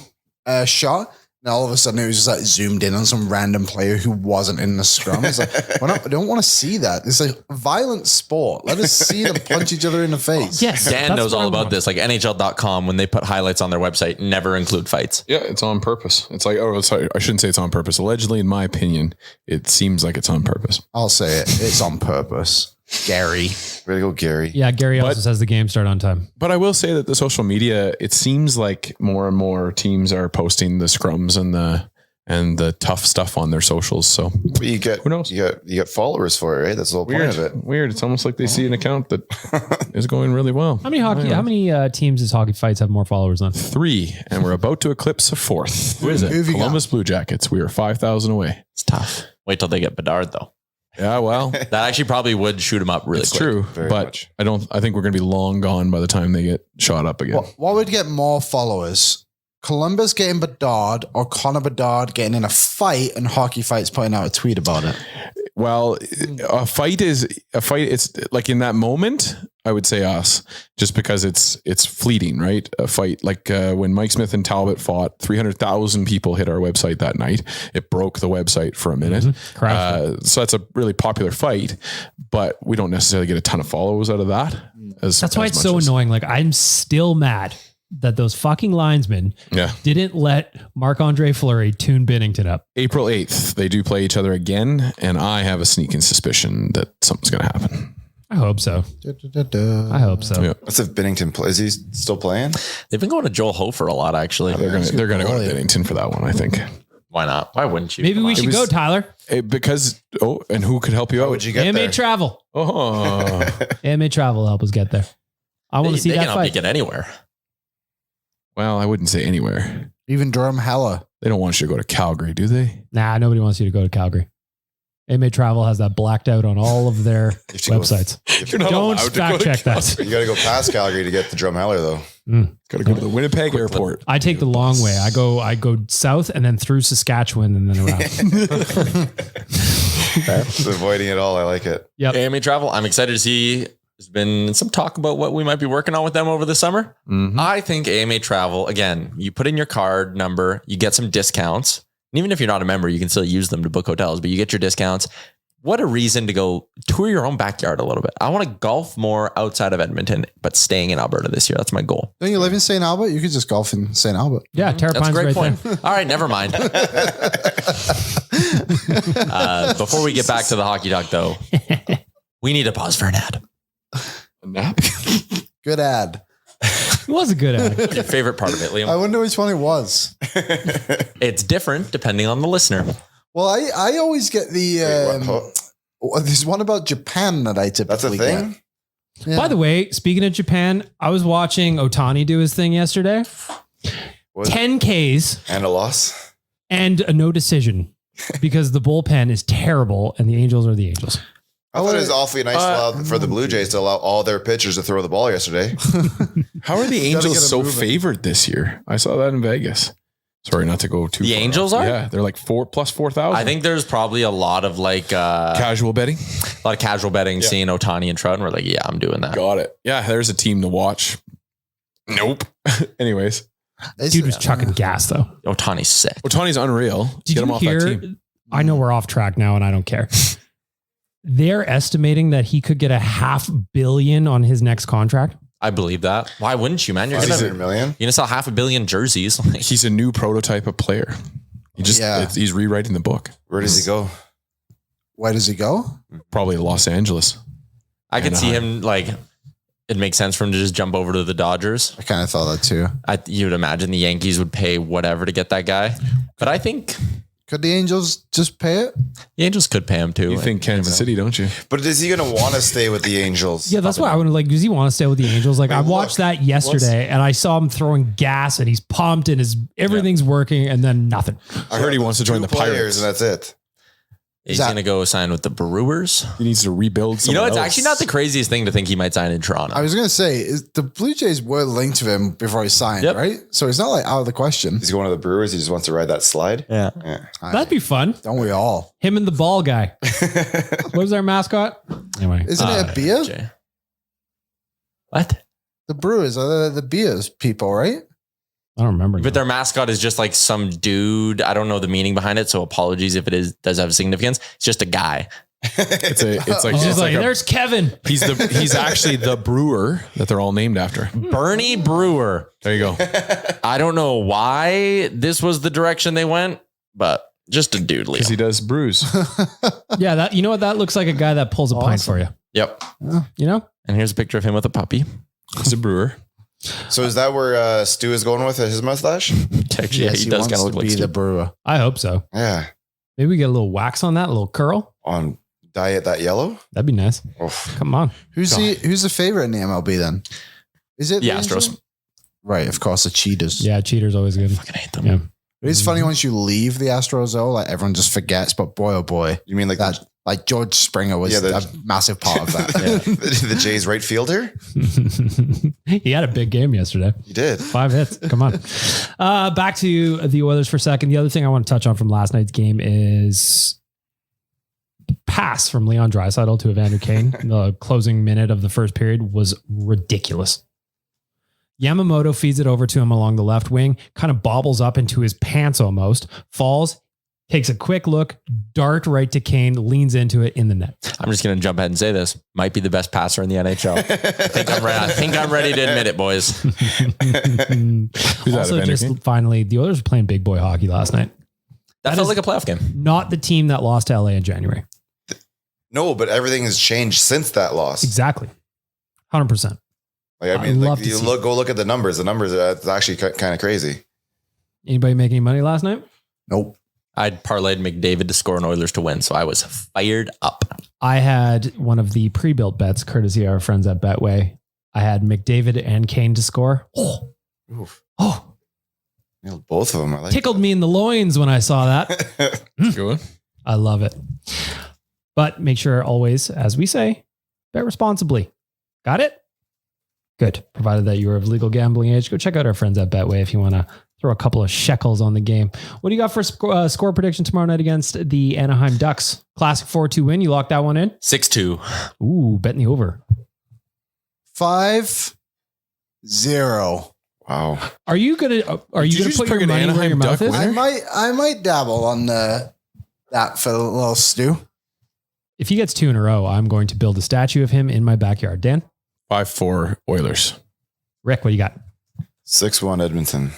shot. And all of a sudden it was just like zoomed in on some random player who wasn't in the scrum. It's like, I don't want to see that. It's like a violent sport. Let us see them punch each other in the face. Yes. Dan knows all about this. Like NHL.com, when they put highlights on their website, never include fights. Yeah, it's on purpose. It's like, sorry, I shouldn't say it's on purpose. Allegedly, in my opinion, it seems like it's on purpose. I'll say it. It's on purpose. Gary. Way to go, Gary. Yeah, Gary also says the game start on time. But I will say that the social media, it seems like more and more teams are posting the scrums and the tough stuff on their socials. So you get, who knows? You get followers for it, right? That's the whole point of it. Weird. It's almost like they see an account that is going really well. How many teams does Hockey Fights have more followers on? 3, and we're about to eclipse a 4th. Who is it? Columbus Blue Jackets. We are 5,000 away. It's tough. Wait till they get Bedard though. Yeah, well, that actually probably would shoot him up really quick. True, Very but much. I think we're going to be long gone by the time they get shot up again. What would get more followers? Columbus getting Bedard or Connor Bedard getting in a fight and Hockey Fights putting out a tweet about it? Well, a fight. It's like in that moment, I would say us, just because it's fleeting, right? A fight like when Mike Smith and Talbot fought, 300,000 people hit our website that night. It broke the website for a minute. Mm-hmm. So that's a really popular fight, but we don't necessarily get a ton of followers out of that. That's why it's so annoying. Like I'm still mad that those fucking linesmen didn't let Marc-Andre Fleury tune Binnington up. April 8th, they do play each other again, and I have a sneaking suspicion that something's going to happen. I hope so. I hope so. Yeah. What's if Binnington plays? Is he still playing? They've been going to Joel Hofer a lot, actually. They're going to go to Binnington for that one, I think. Why not? Why wouldn't you? Maybe we should go, Tyler. Because, and who could help you out? Would you get AMA there? Travel. Oh, AMA Travel will help us get there. I want to see they that can help you fight. get anywhere. well, I wouldn't say anywhere. Even Durham Hella. They don't want you to go to Calgary, do they? Nah, nobody wants you to go to Calgary. AMA Travel has that blacked out on all of their websites. Don't fact check that. You got to go past Calgary to get the Drumheller, though. Got to go to the Winnipeg airport. I take the long way. I go south and then through Saskatchewan and then around. Avoiding it all. I like it. Yep. AMA Travel. I'm excited to see There's been some talk about what we might be working on with them over the summer. Mhm. I think AMA Travel, again, you put in your card number, you get some discounts. And even if you're not a member, you can still use them to book hotels, but you get your discounts. What a reason to go tour your own backyard a little bit. I want to golf more outside of Edmonton, but staying in Alberta this year. That's my goal. Don't you live in St. Albert? You could just golf in St. Albert. Yeah, That's a Terrapine's great right point. there. All right, never mind. Before we get back to the hockey talk, though, we need to pause for an ad. A nap? Good ad. It was a good ad. Your favorite part of it, I Liam? wonder which one it was. It's different depending on the listener. Well, I always get the there's one about Japan that I typically That's a thing? get. Yeah. By the way, speaking of Japan, I was watching Ohtani do his thing yesterday. What? 10 Ks And a loss. and a no decision because the bullpen is terrible and the Angels are the Angels. I thought it was awfully nice for the Blue Jays to allow all their pitchers to throw the ball yesterday. How are the get Angels 'em so moving. favored this year? I saw that in Vegas. Sorry, not to go too The far Angels off. are? Yeah, they're like 4,000. I think there's probably a lot of Casual betting. a lot of casual betting, seeing Ohtani and Trout, and we're like, yeah, I'm doing that. Got it. Yeah, there's a team to watch. Nope. Anyways, Dude was chucking gas though. Ohtani's sick. Otani's unreal. Did Get him you off hear? that team. I know we're off track now and I don't care. They're estimating that he could get $500 million on his next contract. I believe that. Why wouldn't you, man? You're gonna 500 million. sell 500 million jerseys. Like, He's a new prototype of player. He's rewriting the book. Where does he go? Where does he go? Probably Los Angeles. I could see him it makes sense for him to just jump over to the Dodgers. I kind of thought that too. You'd imagine the Yankees would pay whatever to get that guy, but I think Could the Angels just pay it? the Angels could pay him too. You think Kansas City, don't you? But is he going to want to stay with the Angels? Yeah, that's why I would does he want to stay with the Angels? Like I watched that yesterday and I saw him throwing gas and he's pumped and everything's working and then nothing. I heard he wants to join the Players, Pirates. and that's it. He's going to go sign with the Brewers. He needs to rebuild. It's somewhere else. actually not the craziest thing to think he might sign in Toronto. I was going to say, the Blue Jays were linked to him before he signed, right? So it's not like out of the question. He's going to the Brewers. He just wants to ride that slide. Yeah. That'd be fun. Don't we all? Him and the ball guy. What was their mascot? Anyway. Isn't it a beer? Jay. What? The Brewers are the beers people, right? I don't remember. But their mascot is just like some dude. I don't know the meaning behind it, so apologies if it does have significance. It's just a guy. It's like He's it's just like, like a- there's Kevin. he's actually the brewer that they're all named after. Bernie Brewer. There you go. I don't know why this was the direction they went, but just a dude, Because he Leo. does brews. Yeah, that you know what? That looks like a guy that pulls a pint for you. Yep. You know? And here's a picture of him with a puppy. He's a brewer. So is that where Stu is going with his mustache? Actually, yeah, he does kind of look like be the Steve. brewer. I hope so. Yeah. Maybe we get a little wax on that, a little curl. On dye it that yellow? That'd be nice. Oof. Come on. Who's the favorite in the MLB then? Is it The Angels? Astros. Right, of course, the Cheaters. Yeah, cheater's always good. I hate them. Yeah. It's funny once you leave the Astros though, like everyone just forgets, but boy oh boy. You mean like That like George Springer was a massive part of that. the Jays right fielder? He had a big game yesterday. He did. 5 hits. Come on. Back to the Oilers for a second. The other thing I want to touch on from last night's game is pass from Leon Draisaitl to Evander Kane. The closing minute of the first period was ridiculous. Yamamoto feeds it over to him along the left wing, kind of bobbles up into his pants almost, falls, takes a quick look, dart right to Kane, leans into it in the net. I'm just going to jump ahead and say this. Might be the best passer in the NHL. I think I'm ready to admit it, boys. Who's that, Also, Evander just Kane? finally, the Oilers were playing big boy hockey last night. That is- felt like a playoff game. Not the team that lost to LA in January. No, but everything has changed since that loss. Exactly. 100%. Like, I I'd mean, love like, to you see go look at the numbers. The numbers are it's actually kind of crazy. Anybody make any money last night? Nope. I'd parlayed McDavid to score and Oilers to win, so I was fired up. I had one of the pre-built bets, courtesy of our friends at Betway. I had McDavid and Kane to score. Oh, Nailed both of them. I like tickled me in the loins when I saw that. Go on. I love it. But make sure always, as we say, bet responsibly. Got it? Good. Provided that you are of legal gambling age, go check out our friends at Betway if you want to throw a couple of shekels on the game. What do you got for score prediction tomorrow night against the Anaheim Ducks? Classic 4-2 win. You locked that one in? 6-2. Ooh, betting the over. 5-0. Wow. Are you gonna put your money where your mouth is? I might dabble on that for a little Stu. If he gets 2 in a row, I'm going to build a statue of him in my backyard. Dan? 5-4 Oilers. Rick, what do you got? 6-1 Edmonton.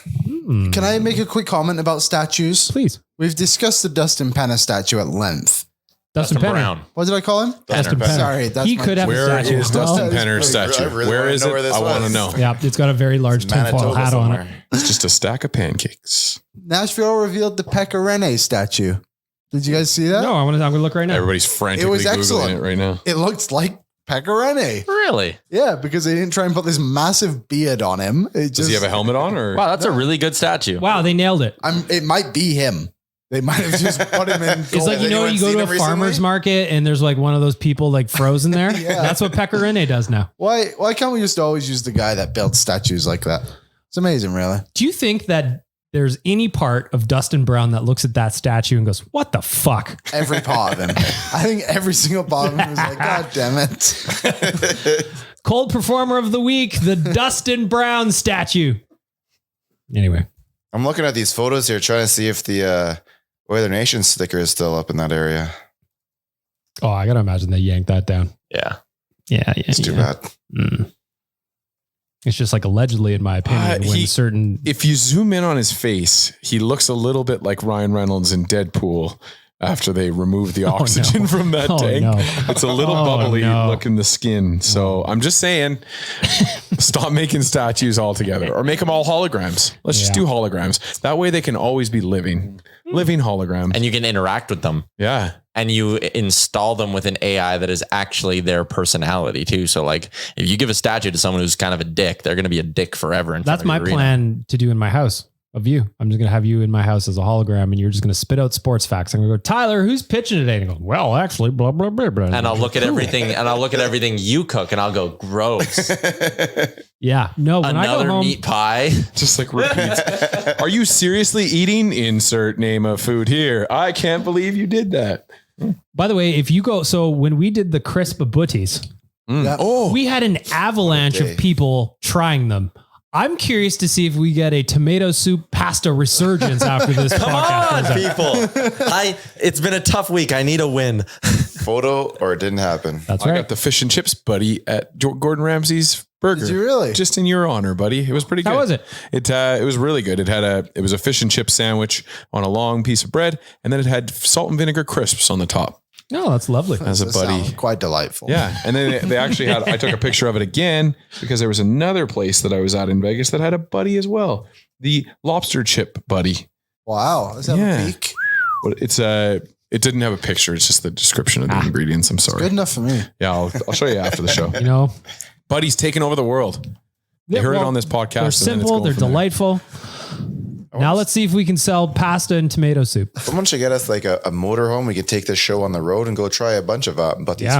Can I make a quick comment about statues? Please. We've discussed the Dustin Penner statue at length. Dustin Penner. Brown. What did I call him? Dustin Penner. Sorry, that's He could have a Where statue. is Dustin Penner's statue? I really Where wanna is know it? where this I want to was. know. Yeah, it's got a very large tinfoil Manitoba hat on it. somewhere. It's just a stack of pancakes. Nashville revealed the Pecorine statue. Did you guys see that? No, I'm gonna look right now. Everybody's frantically was Googling excellent. it right now. It looked like Pecorine. Really? Yeah, because they didn't try and put this massive beard on him. Does he have a helmet on? Or Wow, that's a really good statue. Wow, they nailed it. It might be him. They might have just put him in. It's like, Has you go anyone to seen a him recently? farmer's market and there's like one of those people like frozen there. Yeah. That's what Pecorine does now. Why can't we just always use the guy that built statues like that? It's amazing, really. Do you think that there's any part of Dustin Brown that looks at that statue and goes, what the fuck? Every part of him. I think every single part of him is like, God damn it. Cold performer of the week, the Dustin Brown statue. Anyway. I'm looking at these photos here, trying to see if the Oilersnation sticker is still up in that area. Oh, I got to imagine they yanked that down. Yeah. Yeah. It's too bad. It's just like allegedly, in my opinion, when certain. If you zoom in on his face, he looks a little bit like Ryan Reynolds in Deadpool after they remove the oxygen from that tank. No. It's a little bubbly look in the skin. So I'm just saying, stop making statues altogether or make them all holograms. Let's just do holograms. That way they can always be living holograms. And you can interact with them. Yeah. And you install them with an AI that is actually their personality too. So like if you give a statue to someone who's kind of a dick, they're going to be a dick forever. That's my plan to do in my house of you. I'm just going to have you in my house as a hologram and you're just going to spit out sports facts. I'm going to go, Tyler, who's pitching today? And he goes, well, actually, blah, blah, blah, blah. And I'll look at everything you cook and I'll go, gross. Yeah. No, when I go Another home, meat pie. Just like repeats. Are you seriously eating? Insert name of food here. I can't believe you did that. by the way, if you go, so when we did the crisp butties, we had an avalanche of people trying them. I'm curious to see if we get a tomato soup pasta resurgence after this Come podcast. on, people. It's been a tough week. I need a win. Photo or it didn't happen. That's I right. got the fish and chips buddy at Gordon Ramsay's burger. Did you really? Just in your honor, buddy. It was pretty good. How was it? It was really good. It was a fish and chip sandwich on a long piece of bread, and then it had salt and vinegar crisps on the top. No, that's lovely. As a buddy. Sounds quite delightful. Yeah. And then they actually had, I took a picture of it again because there was another place that I was at in Vegas that had a buddy as well. The lobster chip buddy. Wow. Let's have a peek. Well, it didn't have a picture. It's just the description of the ingredients. I'm sorry. Good enough for me. Yeah. I'll show you after the show. You know, Buddy's taking over the world. They heard it on this podcast. They're simple. They're delightful. Now let's see if we can sell pasta and tomato soup. Someone should get us like a motorhome. We could take this show on the road and go try a bunch of butties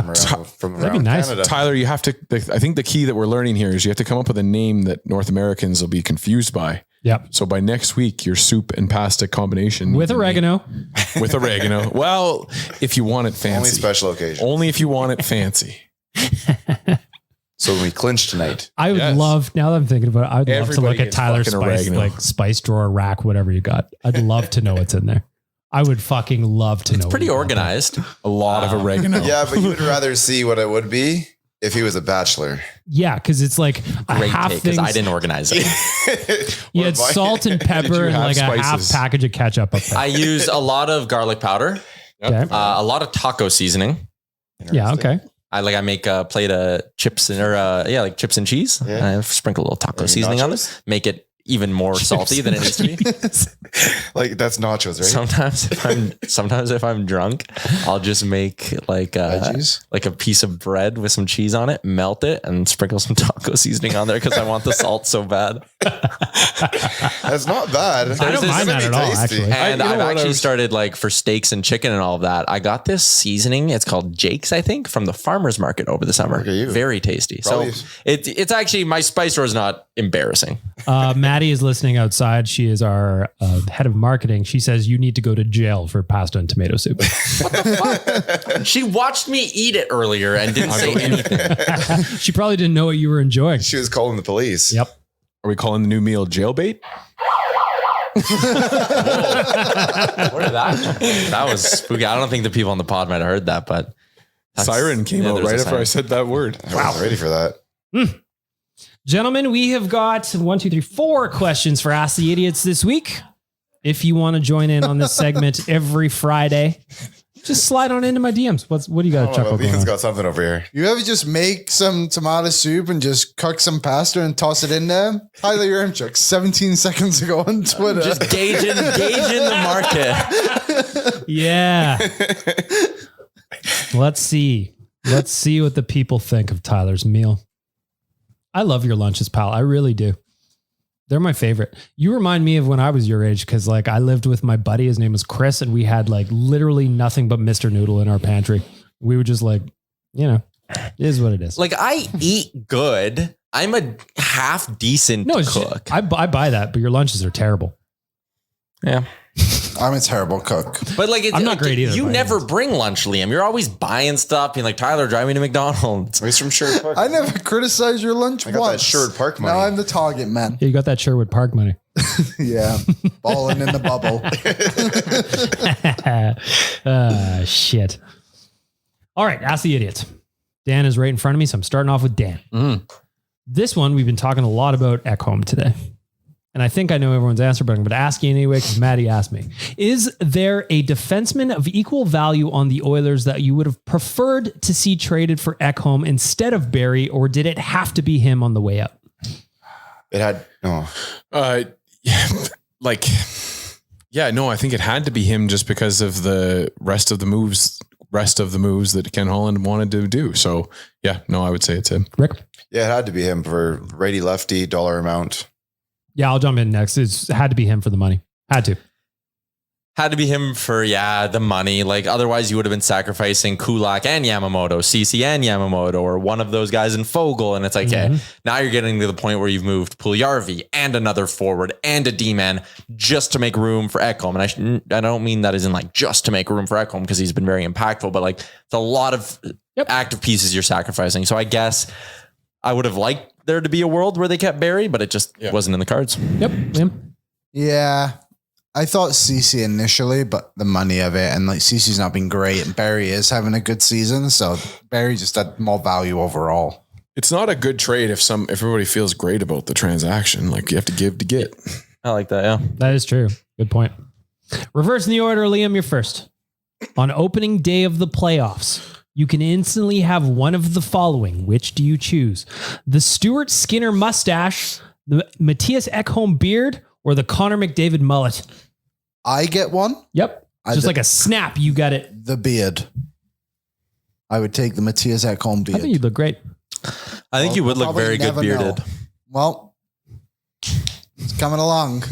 from That'd be around nice. Canada. Tyler, you have to, I think the key that we're learning here is you have to come up with a name that North Americans will be confused by. Yep. So by next week, your soup and pasta combination With oregano. With oregano. Well, if you want it fancy. Only special occasion. Only if you want it fancy. So we clinch tonight. I would love, now that I'm thinking about it, I would love to Everybody look at gets Tyler's fucking spice, oregano. like spice drawer rack, whatever you got. I'd love to know what's in there. I would fucking love to know. Pretty what you got organized. A lot of oregano. Yeah, but you would rather see what it would be if he was a bachelor. there. Yeah, because it's like a Great half take, thing. because I didn't organize it. You had salt and pepper and have like a half spices? package of ketchup up there. I use a lot of garlic powder, Okay. a lot of taco seasoning. Yeah. Okay. I make a plate of chips like chips and cheese. Yeah. And I sprinkle a little taco Maybe seasoning on nachos? it. Make it even more salty than it needs to be. Like that's nachos, right? Sometimes if I'm drunk, I'll just make like a piece of bread with some cheese on it, melt it, and sprinkle some taco seasoning on there because I want the salt so bad. That's not bad. I don't mind that at all, actually. And I've actually started like for steaks and chicken and all of that. I got this seasoning. It's called Jake's, I think, from the farmer's market over the summer. Look at you. Very tasty. Probably. So it's actually, my spice drawer is not embarrassing. Matt Maddie is listening outside. She is our head of marketing. She says you need to go to jail for pasta and tomato soup. She watched me eat it earlier and didn't say anything. She probably didn't know what you were enjoying. She was calling the police. Yep. Are we calling the new meal jailbait? Where did that was spooky. I don't think the people on the pod might have heard that, but Siren came out right after I said that word. I was ready for that. Gentlemen, we have got 4 questions for Ask the Idiots this week. If you want to join in on this segment every Friday, just slide on into my DMs. What do you got to chuckle? Ian's got something over here. You ever just make some tomato soup and just cook some pasta and toss it in there? Tyler Yaremchuk, 17 seconds ago on Twitter. just gauging the market. Yeah. Let's see what the people think of Tyler's meal. I love your lunches, pal. I really do. They're my favorite. You remind me of when I was your age because like I lived with my buddy. His name was Chris, and we had like literally nothing but Mr. Noodle in our pantry. We were just like, it is what it is. Like I eat good. I'm a half decent cook. I buy that, but your lunches are terrible. Yeah. I'm a terrible cook. But like, I'm not great either. You never bring lunch, Liam. You're always buying stuff. Being like, Tyler, drive me to McDonald's. He's from Sherwood Park. I never criticized your lunch I got once. that Sherwood Park money. Now I'm the target man. Yeah, you got that Sherwood Park money. Yeah. Balling in the bubble. Shit. All right. Ask the Idiots. Dan is right in front of me. So I'm starting off with Dan. This one, we've been talking a lot about Ekholm today. And I think I know everyone's answer, but I'm going to ask you anyway because Maddie asked me. Is there a defenseman of equal value on the Oilers that you would have preferred to see traded for Ekholm instead of Barrie, or did it have to be him on the way up? It had I think it had to be him just because of the rest of the moves that Ken Holland wanted to do. So I would say it's him. Rick? Yeah, it had to be him for righty lefty dollar amount. Yeah, I'll jump in next. It had to be him for the money. Had to be him for, the money. Like otherwise you would have been sacrificing Kulak and Yamamoto, CC and Yamamoto, or one of those guys in Fogel. And it's like, now you're getting to the point where you've moved Puljujarvi and another forward and a D-man just to make room for Ekholm. And I don't mean that as in like just to make room for Ekholm because he's been very impactful, but like it's a lot of active pieces you're sacrificing. So I guess I would have liked there to be a world where they kept Barrie, but it just wasn't in the cards. Yep. Yeah. I thought CC initially, but the money of it, and like CC's not been great, and Barrie is having a good season, so Barrie just had more value overall. It's not a good trade if everybody feels great about the transaction. Like you have to give to get. I like that. Yeah, that is true. Good point. Reversing the order, Liam, you're first. On opening day of the playoffs, you can instantly have one of the following. Which do you choose? The Stuart Skinner mustache, the Matthias Ekholm beard, or the Connor McDavid mullet? I get one. Yep. Just like a snap, you got it. The beard. I would take the Matthias Ekholm beard. I think you'd look great. I think you would look very good bearded. Know. Well, it's coming along.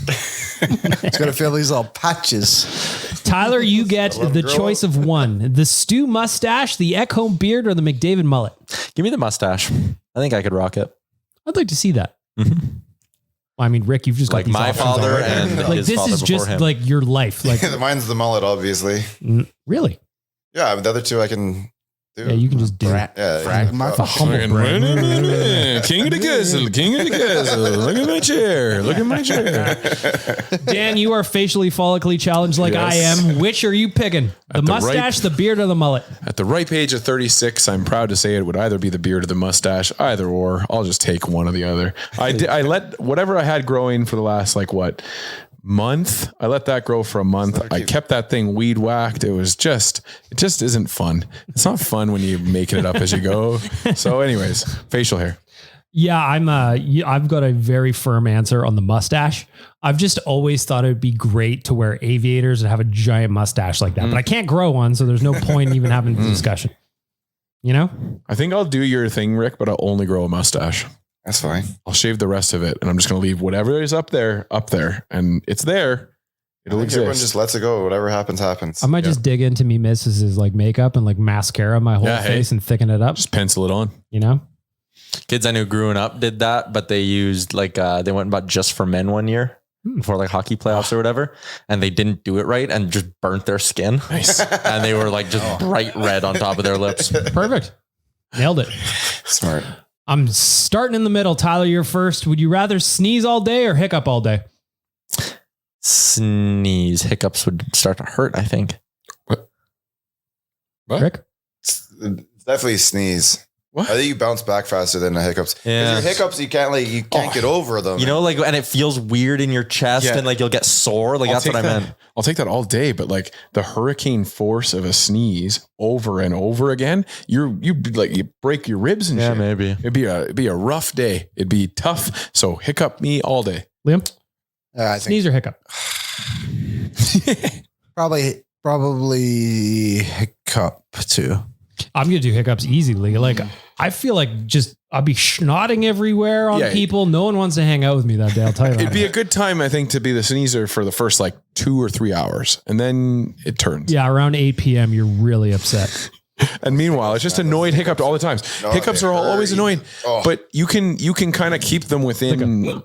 It's going to feel these little patches. Tyler, you get the choice of one. The Stu mustache, the Ekholm beard, or the McDavid mullet? Give me the mustache. I think I could rock it. I'd like to see that. Mm-hmm. I mean, Rick, you've just got like these my father and like his this father is just him. like your life. Like mine's the mullet, obviously. Really? Yeah, but the other two I can do. Yeah, you can just do it. Yeah, my humble brain. King of the castle, king of the castle. Look at my chair. Look at my chair. Dan, you are facially follically challenged like I am. Which are you picking? The mustache, the beard, or the mullet? At the ripe age of 36, I'm proud to say it would either be the beard or the mustache, either or. I'll just take one or the other. I let whatever I had growing for the last month. I let that grow for a month. I kept that thing weed whacked. It just isn't fun. It's not fun when you're making it up as you go. So anyways, facial hair. Yeah, I've got a very firm answer on the mustache. I've just always thought it would be great to wear aviators and have a giant mustache like that, but I can't grow one. So there's no point in even having the discussion. You know? I think I'll do your thing, Rick, but I'll only grow a mustache. That's fine. I'll shave the rest of it, and I'm just going to leave whatever is up there, and it's there. It'll exist. Everyone just lets it go. Whatever happens, happens. I might just dig into me missus's like makeup and like mascara my whole face and thicken it up. Just pencil it on. You know? Kids I knew growing up did that, but they used like, they went and bought Just for Men one year before like hockey playoffs or whatever. And they didn't do it right and just burnt their skin. Nice. And they were like just bright red on top of their lips. Perfect. Nailed it. Smart. I'm starting in the middle. Tyler, you're first. Would you rather sneeze all day or hiccup all day? Sneeze. Hiccups would start to hurt, I think. What? Rick? It's definitely sneeze. What? I think you bounce back faster than the hiccups. Yeah. Your hiccups, you can't get over them. You know, like, and it feels weird in your chest Yeah. and like you'll get sore. Like that's what I meant. I'll take that all day, but like the hurricane force of a sneeze over and over again, you break your ribs and shit. Maybe. It'd be a rough day. It'd be tough. So hiccup me all day. Liam? I think Sneeze or hiccup? probably hiccup too. I'm going to do hiccups easily. Like, I feel like just I'll be snotting everywhere on people. No one wants to hang out with me that day. I'll tell you that. It'd be a good time, I think, to be the sneezer for the first like 2 or 3 hours. And then it turns. Yeah, around 8 p.m., you're really upset. And meanwhile, it's just annoyed hiccup all the times. No, Hiccups are always annoying, but you can kind of keep them within,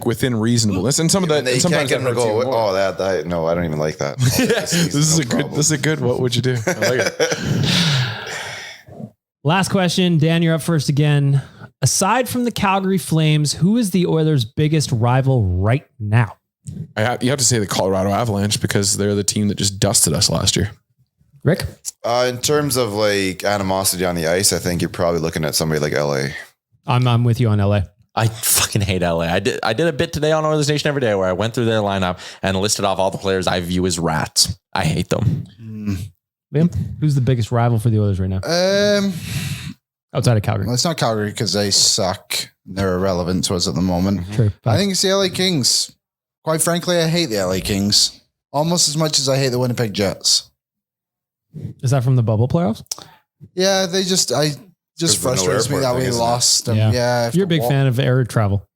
within reasonableness. And some of that, you sometimes can't get them to go. Oh, that. No, I don't even like that. This is a good. What would you do? I like it. Last question. Dan, you're up first again. Aside from the Calgary Flames, who is the Oilers' biggest rival right now? You have to say the Colorado Avalanche because they're the team that just dusted us last year. Rick? In terms of like animosity on the ice, I think you're probably looking at somebody like LA. I'm with you on LA. I fucking hate LA. I did a bit today on Oilersnation Every Day where I went through their lineup and listed off all the players I view as rats. I hate them. Liam, who's the biggest rival for the Oilers right now? Outside of Calgary. Well, it's not Calgary because they suck. They're irrelevant to us at the moment. True. I think it's the LA Kings. Quite frankly, I hate the LA Kings almost as much as I hate the Winnipeg Jets. Is that from the bubble playoffs? Yeah, just frustrates me that we lost. Yeah, you're a big fan of air travel.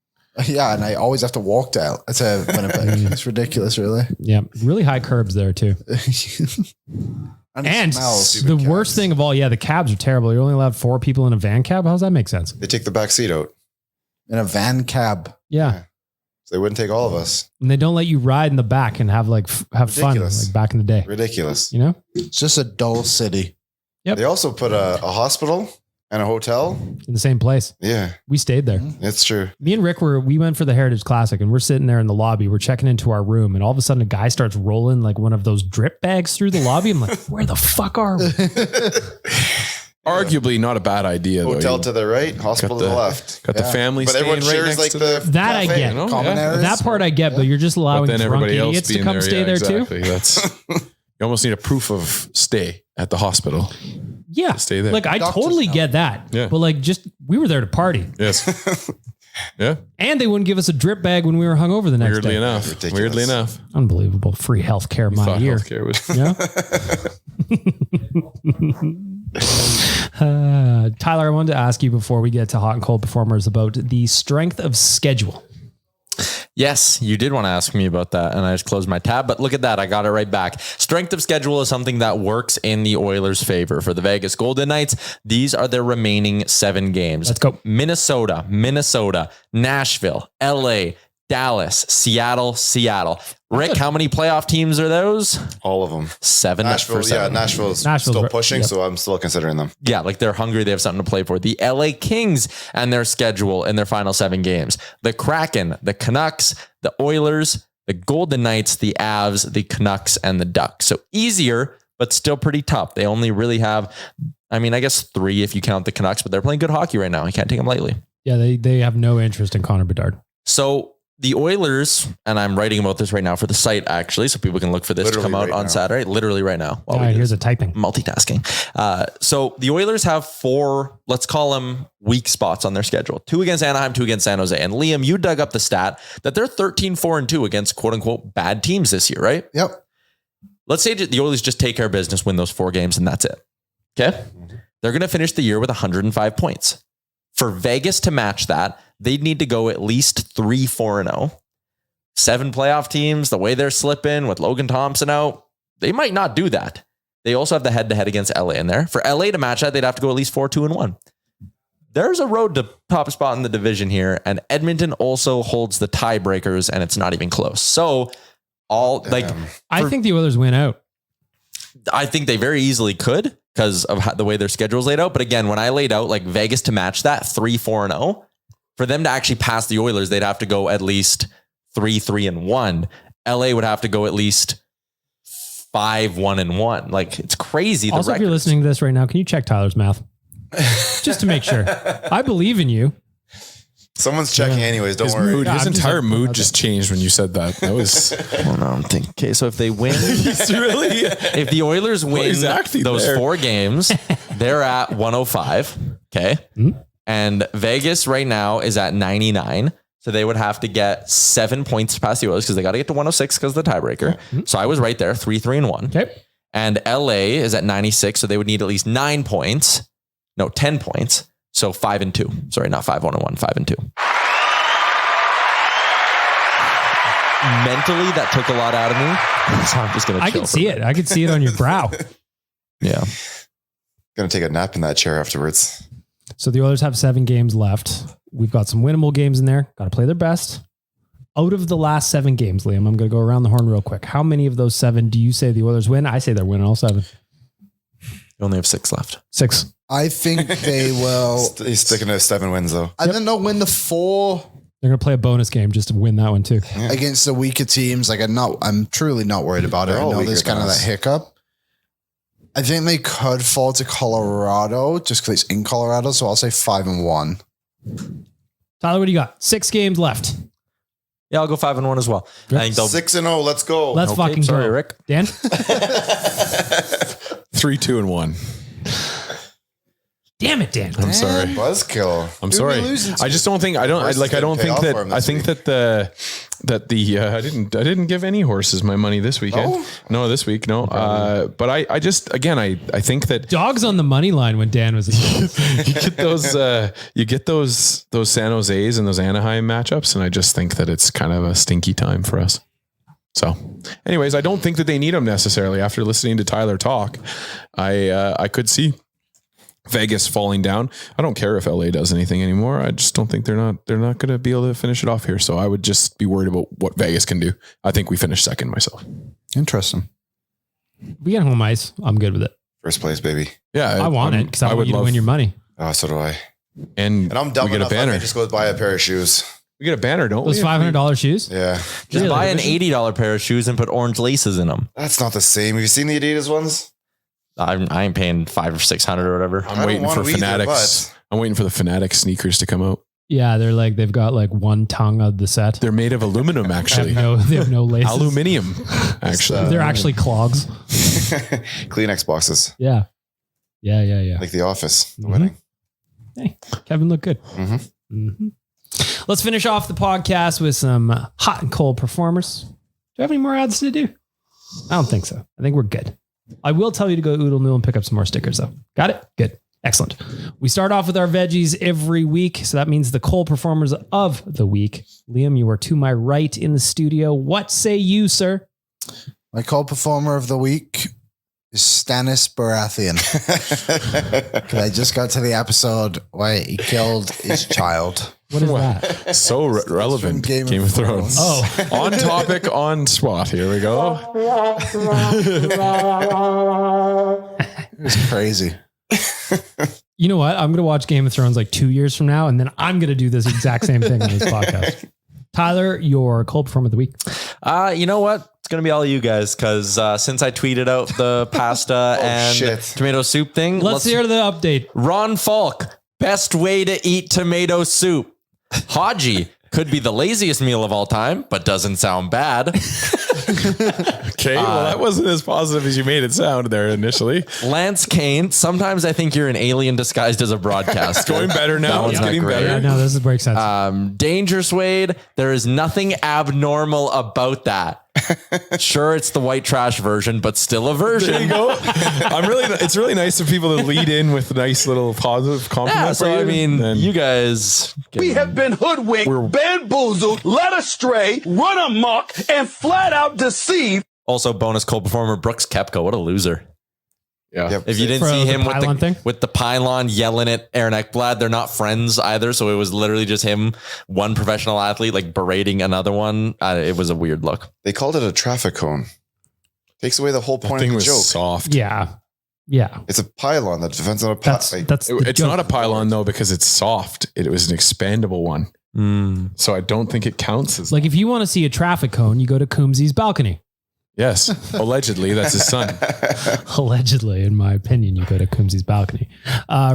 Yeah, and I always have to walk to Winnipeg. It's ridiculous, really. Yeah, really high curbs there too. And the worst thing of all, the cabs are terrible. You're only allowed 4 people in a van cab. How does that make sense? They take the back seat out. In a van cab. Yeah. So they wouldn't take all of us. And they don't let you ride in the back and have fun like back in the day. Ridiculous. You know? It's just a dull city. Yep. They also put a hospital and a hotel in the same place. Yeah. We stayed there. It's true. Me and Rick we went for the Heritage Classic and we're sitting there in the lobby. We're checking into our room and all of a sudden a guy starts rolling like one of those drip bags through the lobby. I'm like, where the fuck are we? Arguably not a bad idea. Hotel to the right, hospital to the left. Got the family but everyone staying right shares next like to the that cafe, I get. You know? Common areas. That part I get, but you're just allowing then drunk everybody else idiots to being come there, stay there exactly. too. That's you almost need a proof of stay at the hospital. Yeah. Stay there. Like I totally get that. Yeah. But like we were there to party. Yes. Yeah. And they wouldn't give us a drip bag when we were hungover the next day. Weirdly enough. Unbelievable. Free healthcare my year. Healthcare was Tyler, I wanted to ask you before we get to hot and cold performers about the strength of schedule. Yes, you did want to ask me about that, and I just closed my tab, but look at that. I got it right back. Strength of schedule is something that works in the Oilers' favor. For the Vegas Golden Knights, these are their remaining 7 games. Let's go. Minnesota, Nashville, LA, Dallas, Seattle. Rick, how many playoff teams are those? All of them. 7. Nashville's still pushing, so I'm still considering them. Yeah, like they're hungry. They have something to play for. The LA Kings and their schedule in their final 7 games. The Kraken, the Canucks, the Oilers, the Golden Knights, the Avs, the Canucks, and the Ducks. So easier, but still pretty tough. They only really have, I guess 3 if you count the Canucks, but they're playing good hockey right now. I can't take them lightly. Yeah, they have no interest in Connor McDavid. So the Oilers, and I'm writing about this right now for the site, actually, so people can look for this to come out on Saturday. Literally right now. Here's a typing. Multitasking. So the Oilers have 4, let's call them weak spots on their schedule. 2 against Anaheim, 2 against San Jose. And Liam, you dug up the stat that they're 13-4-2 against quote unquote bad teams this year, right? Yep. Let's say the Oilers just take care of business, win those 4 games, and that's it. Okay. They're going to finish the year with 105 points. For Vegas to match that, they'd need to go at least 3-4-0. 7 playoff teams, the way they're slipping with Logan Thompson out, they might not do that. They also have the head-to-head against LA in there. For LA to match that, they'd have to go at least 4-2-1. there's a road to top spot in the division here, and Edmonton also holds the tiebreakers, and it's not even close. So I think the Oilers win out. I think they very easily could because of the way their schedule is laid out. But again, when I laid out like Vegas to match that 3-4-0, for them to actually pass the Oilers, they'd have to go at least 3-3-1. LA would have to go at least 5-1-1. Like, it's crazy. Also, if you're listening to this right now, can you check Tyler's math? Just to make sure. I believe in you. Someone's checking anyways. Don't worry. His entire mood just changed when you said that. That was. Well, no, I'm thinking. Okay, so if they win, if the Oilers win those 4 games, they're at 105. Okay, and Vegas right now is at 99. So they would have to get 7 points to pass the Oilers because they got to get to 106 because of the tiebreaker. So I was right there, 3-3-1. Okay, and LA is at 96, so they would need at least 10 points. So 5-2. Sorry, not 5-1-1, 5-2. Mentally, that took a lot out of me. So I'm just going to I can see it. I can see it on your brow. Yeah. Gonna take a nap in that chair afterwards. So the Oilers have 7 games left. We've got some winnable games in there. Got to play their best. Out of the last 7 games, Liam, I'm going to go around the horn real quick. How many of those 7 do you say the Oilers win? I say they're winning all 7. You only have 6 left. 6. I think they will. He's sticking to 7 wins though. I think they'll win the 4 They're going to play a bonus game just to win that one too. against the weaker teams. Like I'm truly not worried about it. They're I all know weaker there's kind than of us. that hiccup. I think they could fall to Colorado just because it's in Colorado. So I'll say 5-1. Tyler, what do you got? 6 games left. Yeah, I'll go 5-1 as well. I think they'll 6-0. Let's go. Let's fucking sorry, go. Rick. Dan? 3-2-1. Damn it, Dan. I'm sorry. Buzzkill. I'm sorry. I just don't think I don't Horses didn't pay think off that for him I this think week. that the I didn't give any horses my money this weekend. No, this week no. But I just again I think that Dogs on the money line when Dan was you get those San Jose's and those Anaheim matchups, and I just think that it's kind of a stinky time for us. So, anyways, I don't think that they need them necessarily. After listening to Tyler talk, I could see Vegas falling down. I don't care if LA does anything anymore. I just don't think they're not going to be able to finish it off here. So I would just be worried about what Vegas can do. I think we finished second myself. Interesting. We get home ice. I'm good with it. First place, baby. Yeah. I want it because I want you to win your money. Oh, so do I. And I'm dumb we get a enough. I banner. can just go buy a pair of shoes. We get a banner, don't Those we? $500 shoes? Yeah. Just Really? buy an $80 pair of shoes and put orange laces in them. That's not the same. Have you seen the Adidas ones? I ain't paying $500 or $600 or whatever. I'm waiting for Fanatics. I'm waiting for the Fanatics sneakers to come out. Yeah, they've got like one tongue of the set. They're made of aluminum, actually. They have no laces. Aluminium, actually. They're actually clogs. Kleenex boxes. Yeah. Like The Office. The wedding. Hey, Kevin looked good. Let's finish off the podcast with some hot and cold performers. Do you have any more ads to do? I don't think so. I think we're good. I will tell you to go Oodle Noodle and pick up some more stickers though. Got it? Good. Excellent. We start off with our veggies every week. So that means the cold performers of the week. Liam, you are to my right in the studio. What say you, sir? My cold performer of the week is Stannis Baratheon. Because I just got to the episode where he killed his child. What is that? So relevant. Game Game of of Thrones. Oh, On topic, on spot. Here we go. It was crazy. you know what? I'm going to watch Game of Thrones like 2 years from now, and then I'm going to do this exact same thing on this podcast. Tyler, your cold performer of the week. You know what? It's going to be all of you guys because since I tweeted out the pasta and tomato soup thing. Let's hear the update. Ron Falk, best way to eat tomato soup. Haji could be the laziest meal of all time, but doesn't sound bad. Okay, well, that wasn't as positive as you made it sound there initially. Lance Kane, sometimes I think you're an alien disguised as a broadcaster. Going better now. That one's It's not getting great. better. Yeah, no, this breaks sense. Dangerous Wade, there is nothing abnormal about that. Sure, it's the white trash version, but still a version. There you go. It's really nice of people to lead in with nice little positive compliments. Yeah, so I mean, And you guys. We have been hoodwinked, bamboozled, led astray, run amok, and flat out deceived. Also, bonus cold performer Brooks Koepka. What a loser. Yeah. If you didn't For see the him pylon thing? with the pylon yelling at Aaron Ekblad, they're not friends either. So it was literally just him, one professional athlete, like berating another one. It was a weird look. They called it a traffic cone. Takes away the whole That point thing of the was joke. soft. Yeah. Yeah. It's a pylon. The defense of a pylon. That's the It's joke. not a pylon though, because it's soft. It was an expandable one. So I don't think it counts as Like if you want to see a traffic cone, you go to Coombsy's balcony. yes. Allegedly, that's his son. Allegedly, in my opinion, you go to Coombsy's balcony.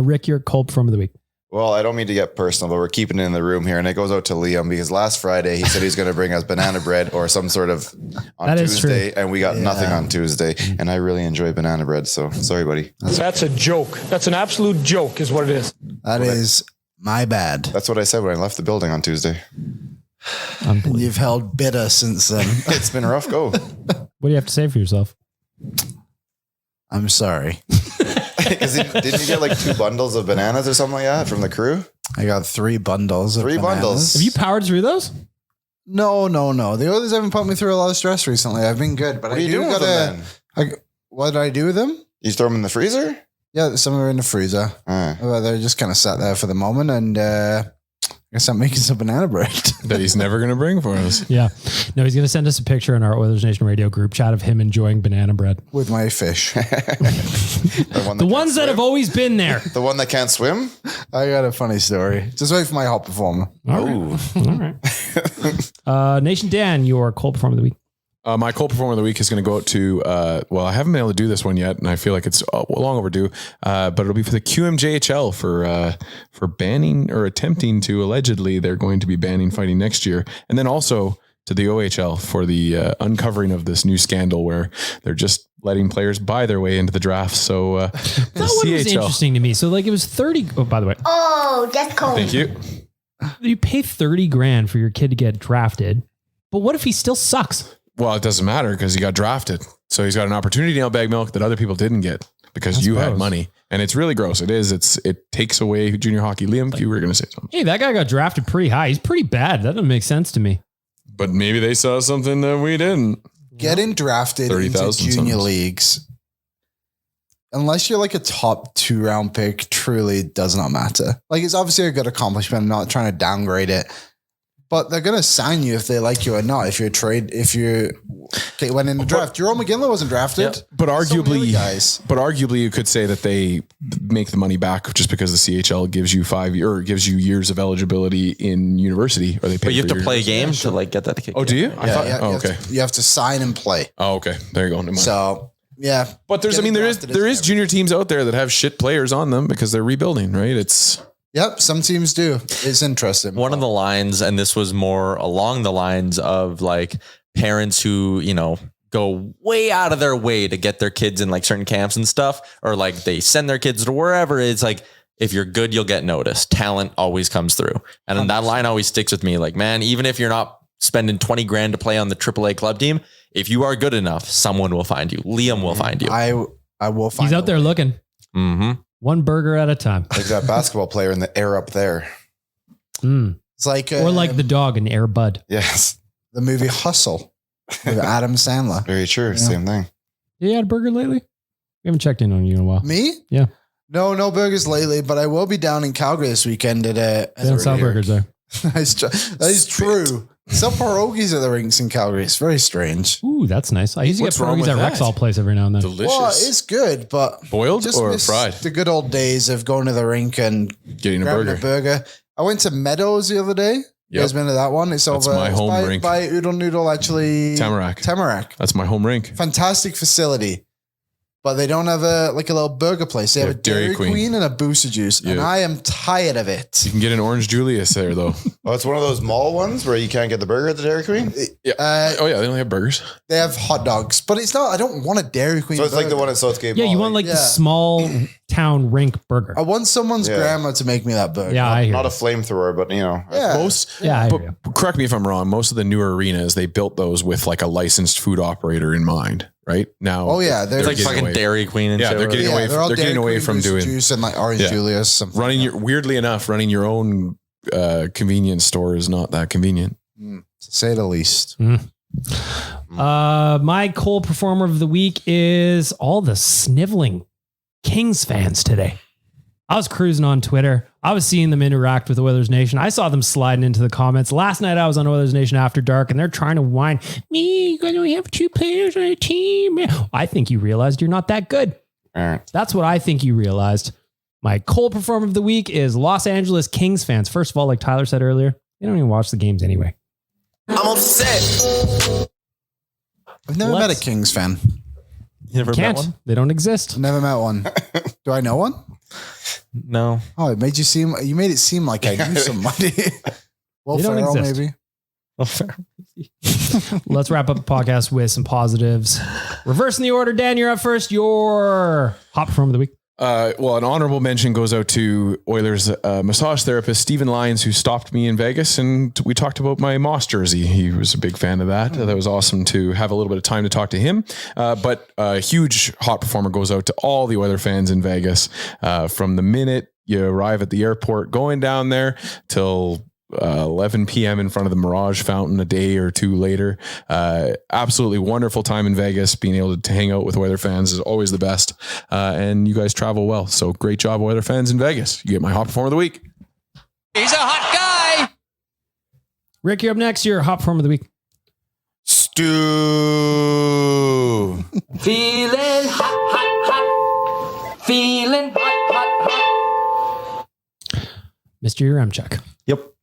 Rick, your cold performer of the week. Well, I don't mean to get personal, but we're keeping it in the room here. And it goes out to Liam because last Friday he said he's going to bring us banana bread or some sort of on That is Tuesday. true. And we got nothing on Tuesday. And I really enjoy banana bread. So sorry, buddy. That's a joke. That's an absolute joke is what it is. That is my bad. That's what I said when I left the building on Tuesday. You've held bitter since then. It's been a rough go. What do you have to say for yourself? I'm sorry. Didn't you get like 2 bundles of bananas or something like that from the crew? I got 3 bundles. Of 3 bananas. bundles. Have you powered through those? No. The others haven't put me through a lot of stress recently. I've been good, but What are you doing with them then? What did I do with them? You throw them in the freezer? Yeah, some are in the freezer. Well, they're just kind of sat there for the moment, and I guess I'm making some banana bread. That he's never going to bring for us. Yeah. No, he's going to send us a picture in our Oilers Nation Radio group chat of him enjoying banana bread. With my fish. The ones that have always been there. The one that can't swim? I got a funny story. Just wait for my hot performer. All right. Nation Dan, your cold performer of the week. My cold performer of the week is going to go out to, well, I haven't been able to do this one yet, and I feel like it's long overdue, but it'll be for the QMJHL for banning or attempting to, allegedly, they're going to be banning fighting next year. And then also to the OHL for the uncovering of this new scandal where they're just letting players buy their way into the draft. So That one was interesting to me. So like it was 30. Oh, by the way. Oh, that's cold. Thank you. You pay 30 grand for your kid to get drafted, but what if he still sucks? Well, it doesn't matter because he got drafted. So he's got an opportunity to bag milk that other people didn't get because you had money. And it's really gross. It is. It takes away junior hockey. Liam, you were going to say something. Hey, that guy got drafted pretty high. He's pretty bad. That doesn't make sense to me. But maybe they saw something that we didn't. Getting drafted 30,000 into junior sometimes. leagues, unless you're like a top 2 round pick, truly does not matter. Like it's obviously a good accomplishment. I'm not trying to downgrade it, but they're going to sign you if they like you or not. If you went in the draft, Jerome McGinley wasn't drafted. Yeah. But arguably, guys. But arguably, you could say that they make the money back just because the CHL gives you 5 years or gives you years of eligibility in university, or they pay. But you have for to your play university. games to like get that to kick. Oh, do you? in. I thought. Yeah, Oh, you okay. have to, you have to sign and play. Oh, okay. There you go. Never mind. So yeah, but there's, I mean, there is junior teams out there that have shit players on them because they're rebuilding, right? It's. Yep, some teams do. It's interesting. One of the lines, and this was more along the lines of like parents who, go way out of their way to get their kids in like certain camps and stuff, or like they send their kids to wherever. It's like, if you're good, you'll get noticed. Talent always comes through. And then that line always sticks with me. Like, man, even if you're not spending 20 grand to play on the AAA club team, if you are good enough, someone will find you. Liam will find you. I will find He's out there looking. Mm-hmm. One burger at a time. Like that basketball player in the air up there. It's like Or like the dog in Air Bud. Yes. the movie Hustle with Adam Sandler. Very true. Yeah. Same thing. You had a burger lately? We haven't checked in on you in a while. Me? Yeah. No burgers lately, but I will be down in Calgary this weekend at They don't sell burgers there. That is true. Sell pierogies at the rinks in Calgary. It's very strange. Ooh, that's nice. I used to What's get wrong pierogies with at that? Rexall Place every now and then. Delicious. Well, it's good, but Boiled just or miss fried? the good old days of going to the rink and Getting a grabbing burger. I went to Meadows the other day. You guys been to that one? It's That's over my home rink. by Oodle Noodle, actually. Tamarack. That's my home rink. Fantastic facility. But they don't have a little burger place. They have a Dairy Queen and a Booster Juice. And Yeah. I am tired of it. You can get an Orange Julius there, though. Oh, it's one of those mall ones where you can't get the burger at the Dairy Queen? Yeah. Oh, yeah. They only have burgers. They have hot dogs. But it's not, I don't want a Dairy Queen So it's like the burger. one at Southgate Yeah, Mall. you want like the small town rink burger. I want someone's grandma to make me that burger. Yeah, I hear Not you. a flamethrower, but Yeah. Yeah, I hear you. But correct me if I'm wrong. Most of the newer arenas, they built those with like a licensed food operator in mind, right? Now, Oh, yeah. It's like getting fucking away. Dairy Queen and Yeah, shit. they're getting away. they're all They're getting Dairy away Queen, from Booster doing Juice and like Orange Yeah. Julius. Something running like your. Weirdly enough, running your own convenience store is not that convenient. that. To say the least. My cold performer of the week is all the sniveling Kings fans today. I was cruising on Twitter. I was seeing them interact with Oilers Nation. I saw them sliding into the comments. Last night I was on Oilers Nation After Dark and they're trying to whine, me, you guys only have 2 players on a team. I think you realized you're not that good. That's what I think you realized. My cold performer of the week is Los Angeles Kings fans. First of all, like Tyler said earlier, they don't even watch the games anyway. I'm upset. I've never met a Kings fan. You never met one? They don't exist. Never met one. Do I know one? No. Oh, it made you made it seem like I knew somebody. Well, They don't Farrell, exist. maybe. Well, fair. Let's wrap up the podcast with some positives. Reversing the order, Dan, you're up first. Your hot performer of the week. Well, an honorable mention goes out to Oilers massage therapist Stephen Lyons, who stopped me in Vegas, and we talked about my Moss jersey. He was a big fan of that. That was awesome to have a little bit of time to talk to him. But a huge hot performer goes out to all the Oiler fans in Vegas. From the minute you arrive at the airport, going down there till 11 p.m. in front of the Mirage Fountain a day or two later. Absolutely wonderful time in Vegas. Being able to hang out with Oiler fans is always the best. And you guys travel well. So great job, Oiler fans in Vegas. You get my hot performer of the week. He's a hot guy. Rick, you're up next. Your hot performer of the week. Stu. Feeling hot, hot, hot. Feeling hot, hot, hot. Mr. Yaremchuk. Yep.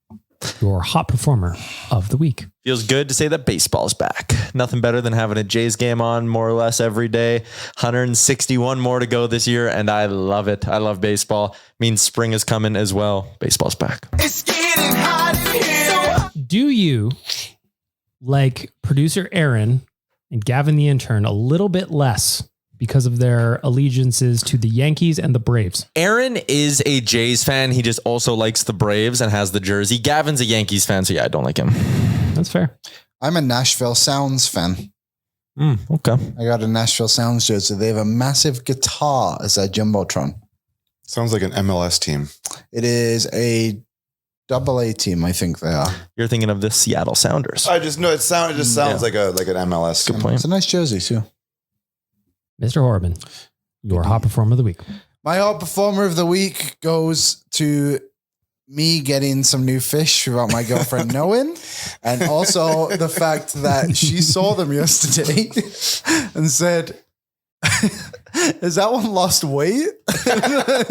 Your hot performer of the week. Feels good to say that baseball's back. Nothing better than having a Jays game on more or less every day. 161 more to go this year, and I love it. I love baseball. Means spring is coming as well. Baseball's back. It's getting hot in here. Do you, like producer Aaron and Gavin the intern, a little bit less because of their allegiances to the Yankees and the Braves? Aaron is a Jays fan. He just also likes the Braves and has the jersey. Gavin's a Yankees fan, so yeah, I don't like him. That's fair. I'm a Nashville Sounds fan. Okay. I got a Nashville Sounds jersey. They have a massive guitar as a jumbotron. Sounds like an MLS team. It is a AA team, I think they are. You're thinking of the Seattle Sounders. I just know it just sounds like an MLS. Good point. It's a nice jersey too. Mr. Horban, your hot performer of the week. My hot performer of the week goes to me getting some new fish without my girlfriend knowing, and also the fact that she saw them yesterday and said, "Is that one lost weight?" I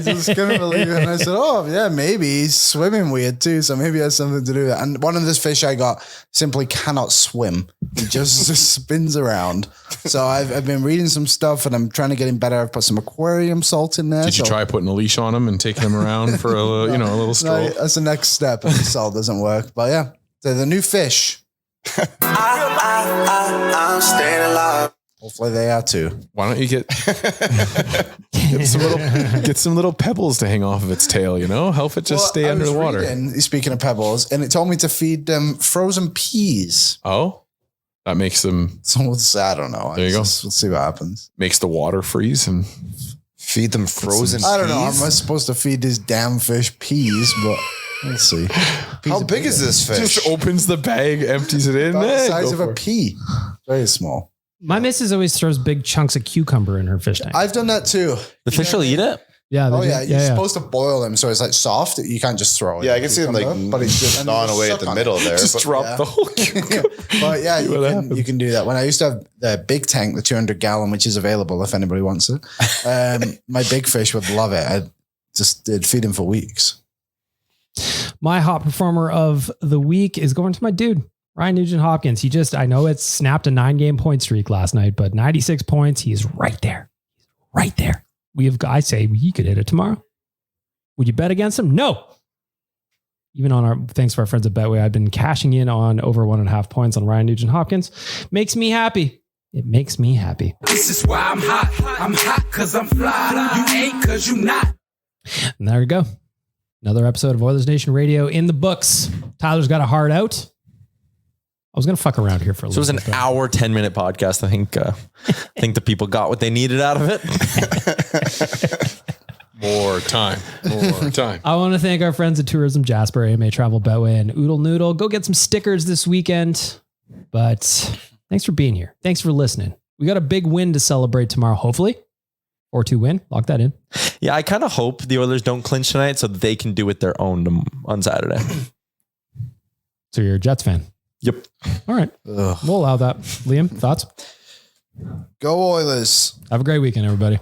just couldn't believe it. And I said, "Oh yeah, maybe he's swimming weird too, so maybe it has something to do with it." And one of this fish I got simply cannot swim; he just spins around. So I've been reading some stuff, and I'm trying to get him better. I've put some aquarium salt in there. Did you try putting a leash on him and taking him around for a little stroll? No, that's the next step if the salt doesn't work. But yeah, so the new fish. I'm staying alive. Hopefully they are too. Why don't you get some little pebbles to hang off of its tail? Help it just stay under the water. Speaking of pebbles, and it told me to feed them frozen peas. Oh, that makes them. So I don't know. There you go. We'll see what happens. Makes the water freeze and feed them frozen. I don't know. peas? Am I supposed to feed these damn fish peas? But we'll see. How big is this fish? just opens the bag, empties it in. About the Eh, size go of for a it. pea. Very small. My missus always throws big chunks of cucumber in her fish tank. I've done that too. The fish will eat it? Yeah. Oh they do. yeah, you're supposed to boil them so it's like soft. You can't just throw it. Yeah, I can see them like but it's just gnawing away at the middle there. Just but- drop the whole cucumber. But yeah, See what happens. you can do that. When I used to have the big tank, the 200 gallon, which is available if anybody wants it, my big fish would love it. It'd feed him for weeks. My hot performer of the week is going to my dude, Ryan Nugent-Hopkins. I know it snapped a 9-game point streak last night, but 96 points. He is right there. Right there. I say he could hit it tomorrow. Would you bet against him? No. Even thanks to our friends at Betway, I've been cashing in on over 1.5 points on Ryan Nugent-Hopkins. Makes me happy. It makes me happy. This is why I'm hot. I'm hot because I'm fly. You ain't because you not. And there we go. Another episode of Oilersnation Radio in the books. Tyler's got a heart out. I was going to fuck around here for a So it was little an bit. hour, 10-minute podcast. I think the people got what they needed out of it. More time. I want to thank our friends at Tourism Jasper, AMA Travel Betway, and Oodle Noodle. Go get some stickers this weekend. But thanks for being here. Thanks for listening. We got a big win to celebrate tomorrow, hopefully. 4-2 win. Lock that in. Yeah, I kind of hope the Oilers don't clinch tonight so that they can do it their own on Saturday. So you're a Jets fan? Yep. All right. We'll allow that. Liam, thoughts? Go Oilers. Have a great weekend, everybody.